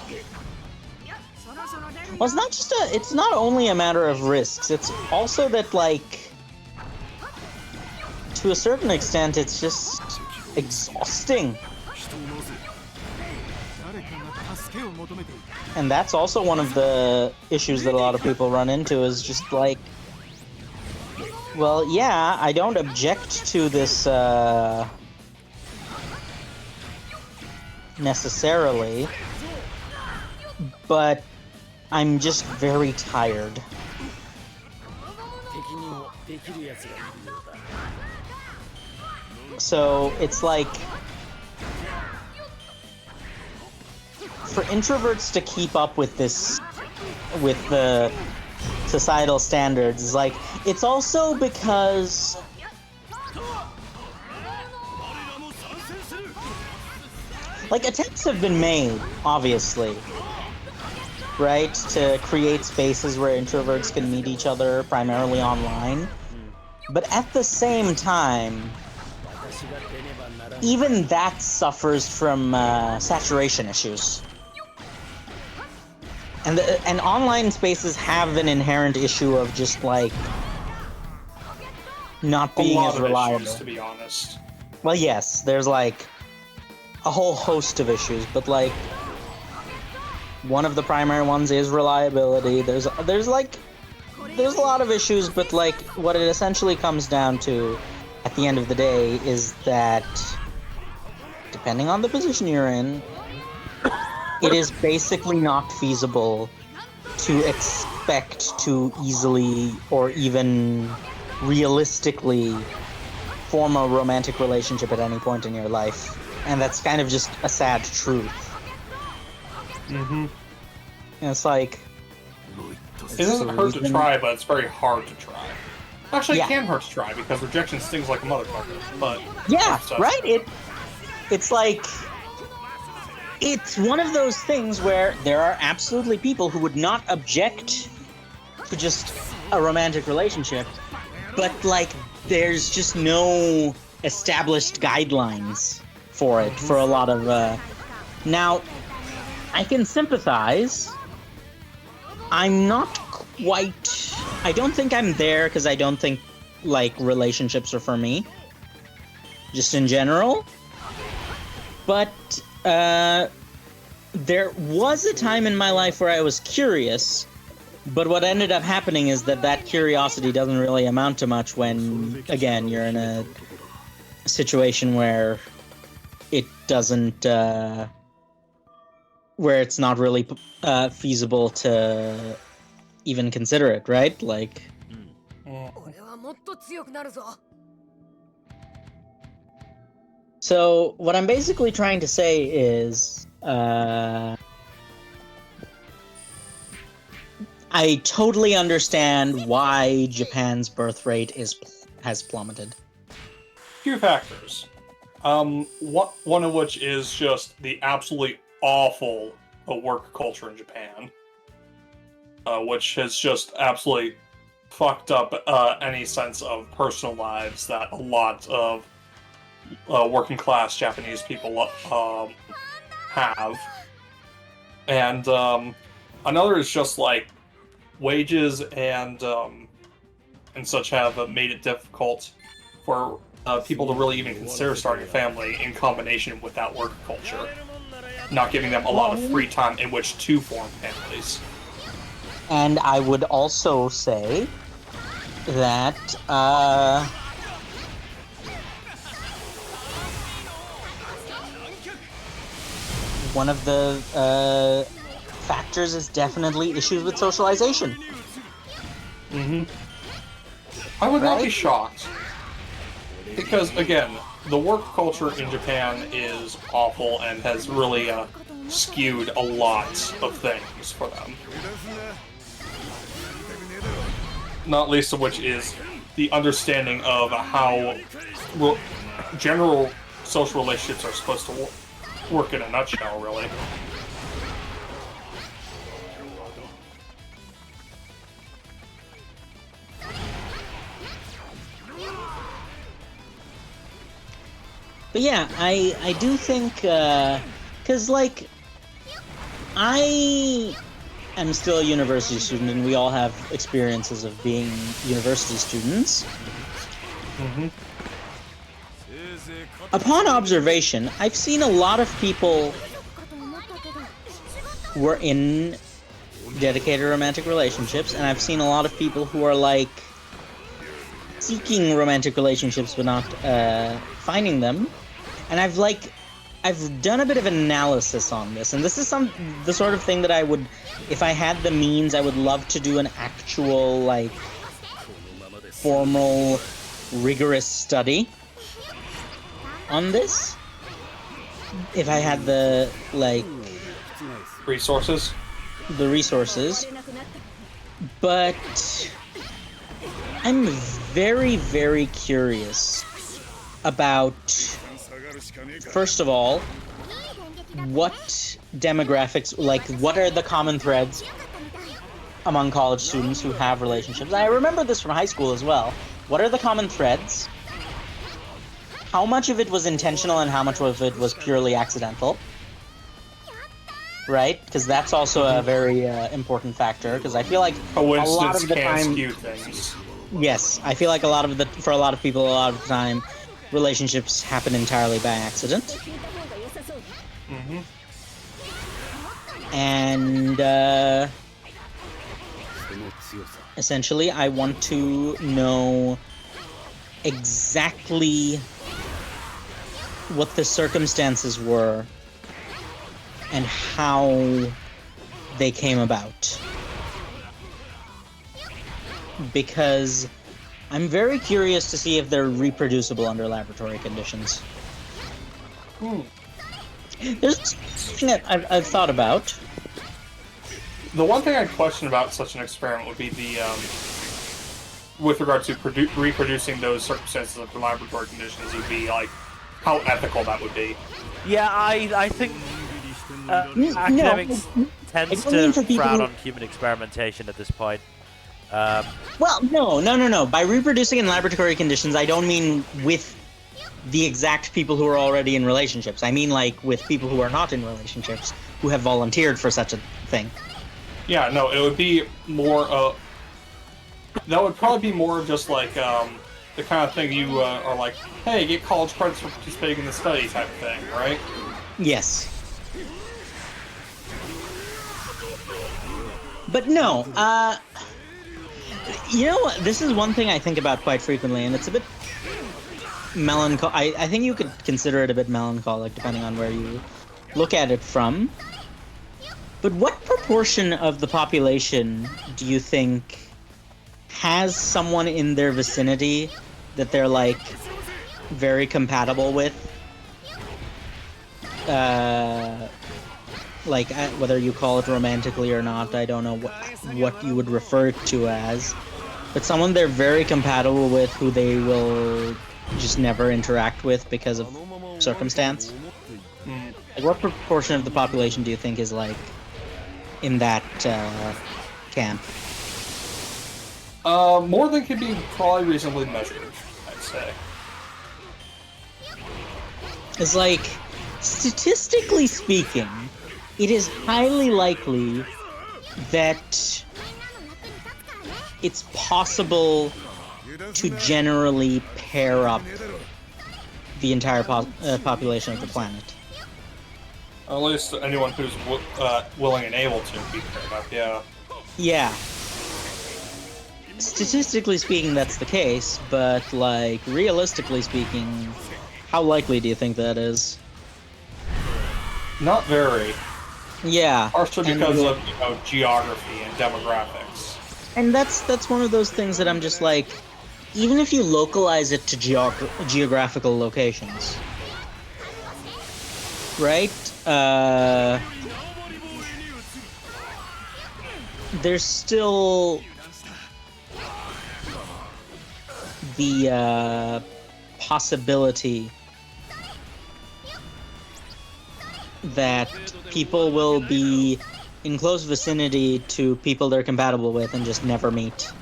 Well, it's not only a matter of risks, it's also that, like, to a certain extent, it's just exhausting. And that's also one of the issues that a lot of people run into, is just like, well, yeah, I don't object to this, necessarily, but I'm just very tired. So it's like, for introverts to keep up with this, with the societal standards, is like, it's also because like, attempts have been made, obviously, right, to create spaces where introverts can meet each other, primarily online. But at the same time, even that suffers from saturation issues. And online spaces have an inherent issue of just, like, not being as reliable. Issues, to be honest. Well, yes, there's, like, a whole host of issues, but, like, one of the primary ones is reliability. There's a lot of issues, but, like, what it essentially comes down to at the end of the day is that, depending on the position you're in, it is basically not feasible to expect to easily or even realistically form a romantic relationship at any point in your life. And that's kind of just a sad truth. Mm-hmm. And it's like... It doesn't hurt to try, but it's very hard to try. Actually, Yeah. it can hurt to try, because rejection stings like a motherfucker, but... Yeah, that's- right? It's like... It's one of those things where there are absolutely people who would not object to just a romantic relationship, but, like, there's just no established guidelines for it for a lot of... Now, I can sympathize. I'm not quite... I don't think I'm there, because I don't think, like, relationships are for me. Just in general. But, there was a time in my life where I was curious, but what ended up happening is that curiosity doesn't really amount to much when, again, you're in a situation where it doesn't, where it's not really feasible to even consider it, right? Like... So, what I'm basically trying to say is, I totally understand why Japan's birth rate has plummeted. Few factors. One of which is just the absolutely awful work culture in Japan, which has just absolutely fucked up any sense of personal lives that a lot of working class Japanese people have. And another is just like wages and such have made it difficult for people to really even consider starting a family in combination with that work culture, not giving them a lot of free time in which to form families. And I would also say that one of the factors is definitely issues with socialization. Mm-hmm. I would not be shocked. Because, again, the work culture in Japan is awful and has really skewed a lot of things for them. Not least of which is the understanding of how general social relationships are supposed to work in a nutshell, really. But yeah, I do think, because, like, I am still a university student, and we all have experiences of being university students. Mm-hmm. Upon observation, I've seen a lot of people who are in dedicated romantic relationships, and I've seen a lot of people who are, like, seeking romantic relationships but not finding them. And I've done a bit of analysis on this, and this is the sort of thing that I would, if I had the means, I would love to do an actual, like, formal, rigorous study on this. If I had the, like... resources? The resources. But I'm very, very curious about, first of all, what demographics, like, what are the common threads among college students who have relationships? I remember this from high school as well. What are the common threads? How much of it was intentional and how much of it was purely accidental? Right? Because that's also a very important factor, because I feel like a lot of the time... skew things. Yes, I feel like for a lot of people, a lot of the time, relationships happen entirely by accident. Mm-hmm. And, essentially, I want to know exactly what the circumstances were and how they came about. Because I'm very curious to see if they're reproducible under laboratory conditions. There's something that I've thought about. The one thing I'd question about such an experiment would be the, with regard to reproducing those circumstances of the laboratory conditions, would be like how ethical that would be. Yeah, I think academics tends to frown on human experimentation at this point. Well, no. By reproducing in laboratory conditions, I don't mean with the exact people who are already in relationships. I mean, like, with people who are not in relationships, who have volunteered for such a thing. Yeah, no, it would be more, that would probably be more just like, the kind of thing you, are like, hey, get college credits for participating in the study type of thing, right? Yes. But no, you know what? This is one thing I think about quite frequently, and it's a bit melancholic. I think you could consider it a bit melancholic, depending on where you look at it from. But what proportion of the population do you think has someone in their vicinity that they're, like, very compatible with? Like, whether you call it romantically or not, I don't know what you would refer it to as. But someone they're very compatible with who they will just never interact with because of circumstance. Like, what proportion of the population do you think is, like, in that camp? More than could be probably reasonably measured, I'd say. It's like, statistically speaking, it is highly likely that it's possible to generally pair up the entire population of the planet. Or at least anyone who's willing and able to be paired up, yeah. Yeah. Statistically speaking, that's the case, but, like, realistically speaking, how likely do you think that is? Not very. Yeah. Partially because of, you know, geography and demographics. And that's one of those things that I'm just like, even if you localize it to geographical locations, right? There's still the possibility that people will be in close vicinity to people they're compatible with and just never meet.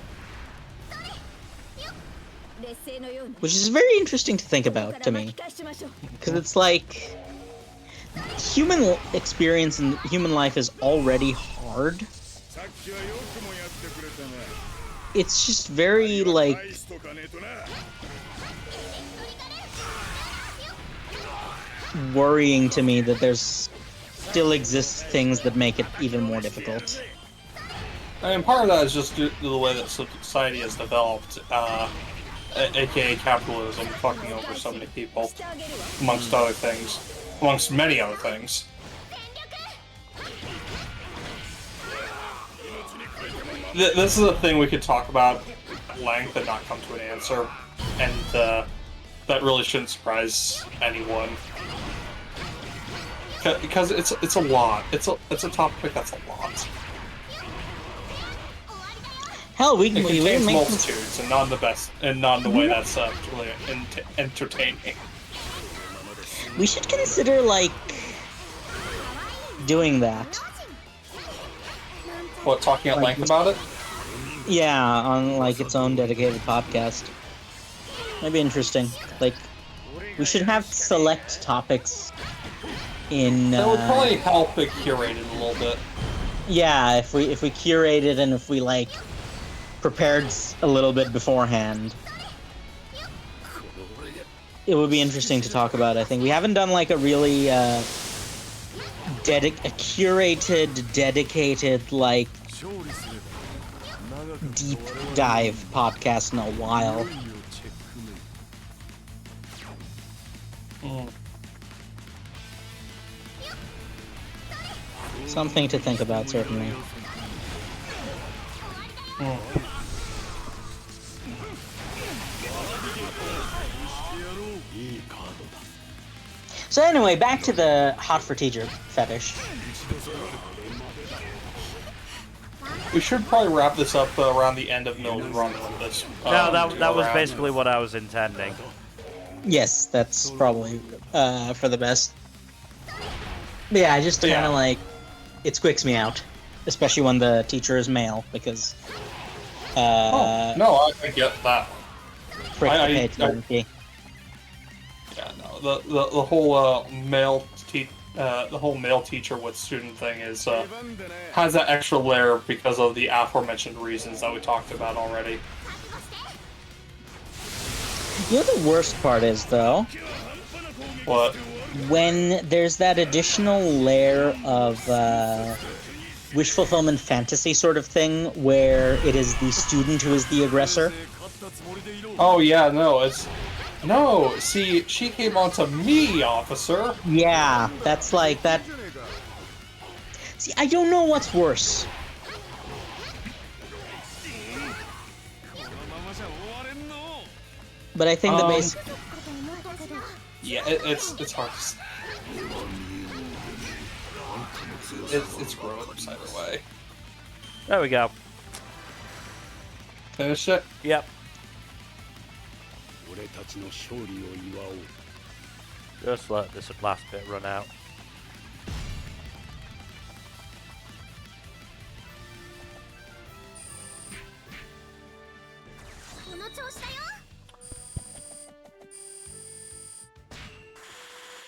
Which is very interesting to think about to me. Because it's like, human experience and human life is already hard. It's just very, like, worrying to me that there's still exists things that make it even more difficult. And part of that is just due to the way that society has developed, aka capitalism fucking over so many people, amongst other things. Amongst many other things. This is a thing we could talk about at length and not come to an answer, and that really shouldn't surprise anyone. Because it's a lot. It's a topic that's a lot. Hell, we It can contains make multitudes, and not in the best, and not in the way that's really entertaining. We should consider, like, doing that. What, talking at length about it? Yeah, on, like, its own dedicated podcast. That'd be interesting. Like, we should have select topics in... That would probably help it curate it a little bit. Yeah, if we curate it and if we, like, prepared a little bit beforehand. It would be interesting to talk about, I think. We haven't done, like, a really, curated, dedicated, like, deep dive podcast in a while. Something to think about, certainly. So anyway, back to the hot for teacher fetish. We should probably wrap this up around the end of Mill's run with this. No, that was around. basically what I was intending. Yes, that's probably for the best. But yeah, I just kind of like it squicks me out, especially when the teacher is male because. No, I get that. Frick the patriarchy. Yeah, no, the whole the whole male teacher with student thing is has that extra layer because of the aforementioned reasons that we talked about already. You know the worst part is though. What? When there's that additional layer of wish fulfillment fantasy sort of thing where it is the student who is the aggressor. Oh yeah, no, see, she came on to me, officer. Yeah, that's like that. See, I don't know what's worse. But I think the base. Yeah, it's hard to say. It's gross either way. There we go. Finish it? Yep. Just let this last bit run out.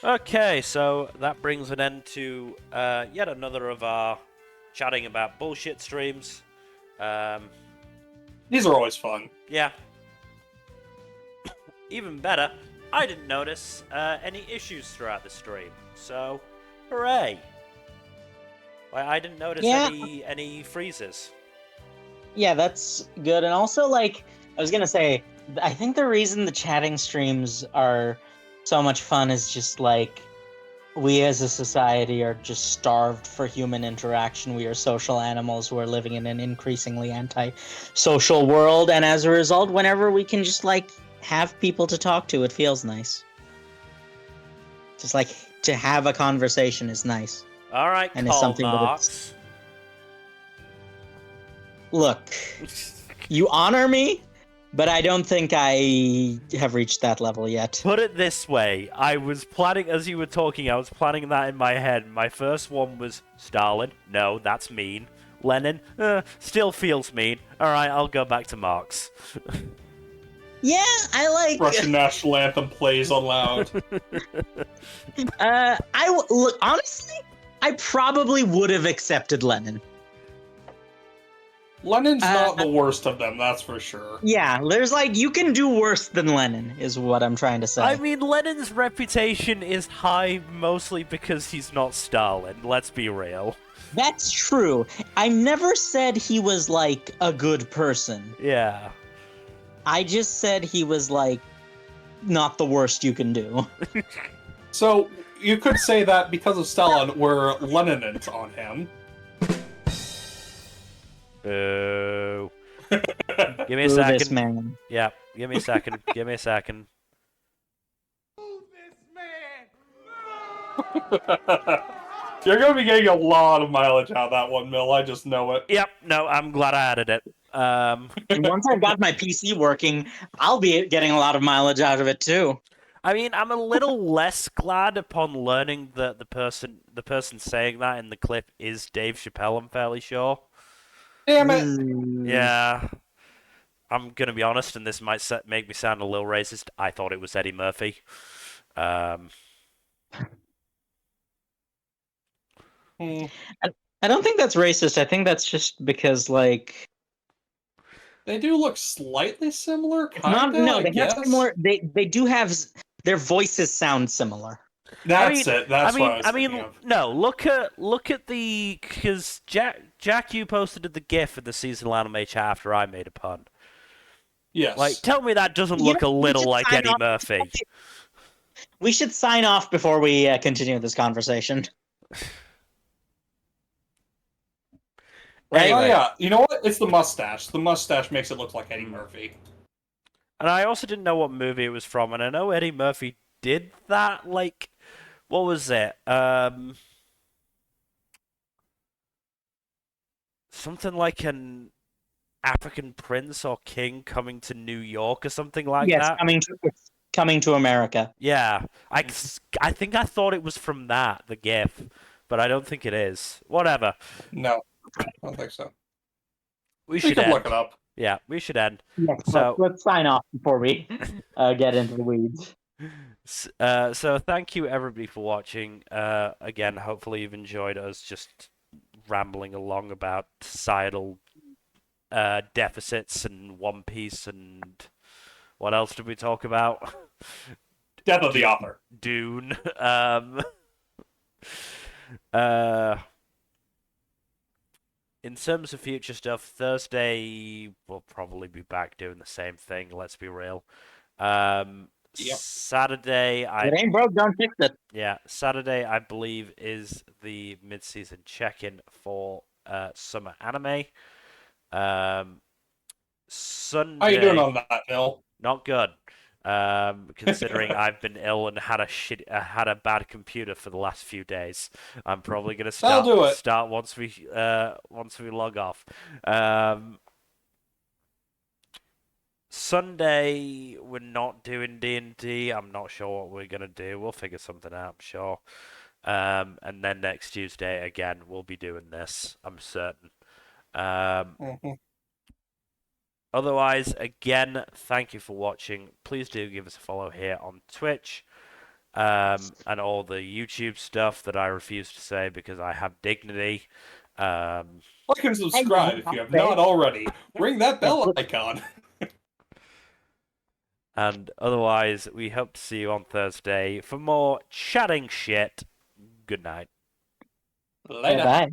Okay, so that brings an end to yet another of our chatting about bullshit streams. These are always fun. Yeah. Even better, I didn't notice any issues throughout the stream, so hooray! I didn't notice any freezes. Yeah, that's good. And also, like, I was gonna say, I think the reason the chatting streams are so much fun is just like we as a society are just starved for human interaction. We are social animals who are living in an increasingly anti-social world, and as a result, whenever we can just like have people to talk to, it feels nice. Just like to have a conversation is nice. All right, and Karl it's something Marx. Look, you honor me, but I don't think I have reached that level yet. Put it this way, I was planning, as you were talking, I was planning that in my head. My first one was Stalin. No, that's mean. Lenin. Still feels mean. Alright, I'll go back to Marx. Yeah, I like... Russian national anthem plays on loud. Look, honestly, I probably would have accepted Lenin. Lenin's not the worst of them, that's for sure. Yeah, there's like, you can do worse than Lenin, is what I'm trying to say. I mean, Lenin's reputation is high mostly because he's not Stalin, let's be real. That's true. I never said he was, like, a good person. Yeah. I just said he was, like, not the worst you can do. So, you could say that because of Stalin, we're Leninant on him. Boo. Give me a Boo second. this man. Yeah, give me a second. Give me a second. Move this man! You're going to be getting a lot of mileage out of that one, Mill. I just know it. Yep, no, I'm glad I added it. And once I've got my PC working, I'll be getting a lot of mileage out of it, too. I mean, I'm a little less glad upon learning that the person saying that in the clip is Dave Chappelle, I'm fairly sure. Damn it! Yeah. I'm gonna be honest, and this might make me sound a little racist. I thought it was Eddie Murphy. I don't think that's racist. I think that's just because, like... They do look slightly similar, they have similar... They do have... Their voices sound similar. That's it. That's what I was thinking of. No, look at the... Because Jack, you posted the GIF of the seasonal anime chat after I made a pun. Yes. Like, tell me that doesn't look a little like Eddie Murphy. We should sign off before we continue this conversation. Right? Oh, yeah. You know what? It's the mustache. The mustache makes it look like Eddie Murphy. And I also didn't know what movie it was from, and I know Eddie Murphy did that, like, what was it? Something like an African prince or king coming to New York or something like Yes, that. it's coming to America. Yeah, I think I thought it was from that, the GIF, but I don't think it is. Whatever. No, I don't think so. We We should could look end. it up. Yeah, we should end. Yes, So, let's sign off before we get into the weeds. so thank you everybody for watching. Again, hopefully you've enjoyed us just rambling along about societal deficits and One Piece and what else did we talk about? Death of the author. Dune. Uh, in terms of future stuff, Thursday we'll probably be back doing the same thing. Let's be real. Yep. Saturday, It ain't broke, don't fix it. yeah, Saturday I believe is the mid-season check-in for summer anime. Sunday. How you doing on that, Bill? Not good. Considering I've been ill and had a bad computer for the last few days, I'm probably gonna That'll do it. start once we log off. Sunday we're not doing D&D. I'm not sure what we're gonna do. We'll figure something out, I'm sure. And then next Tuesday again we'll be doing this. I'm certain. Mhm. Otherwise, again, thank you for watching. Please do give us a follow here on Twitch and all the YouTube stuff that I refuse to say because I have dignity. Like and subscribe if you have not already. Ring that bell icon. And otherwise, we hope to see you on Thursday for more chatting shit. Good night. Later. Bye-bye.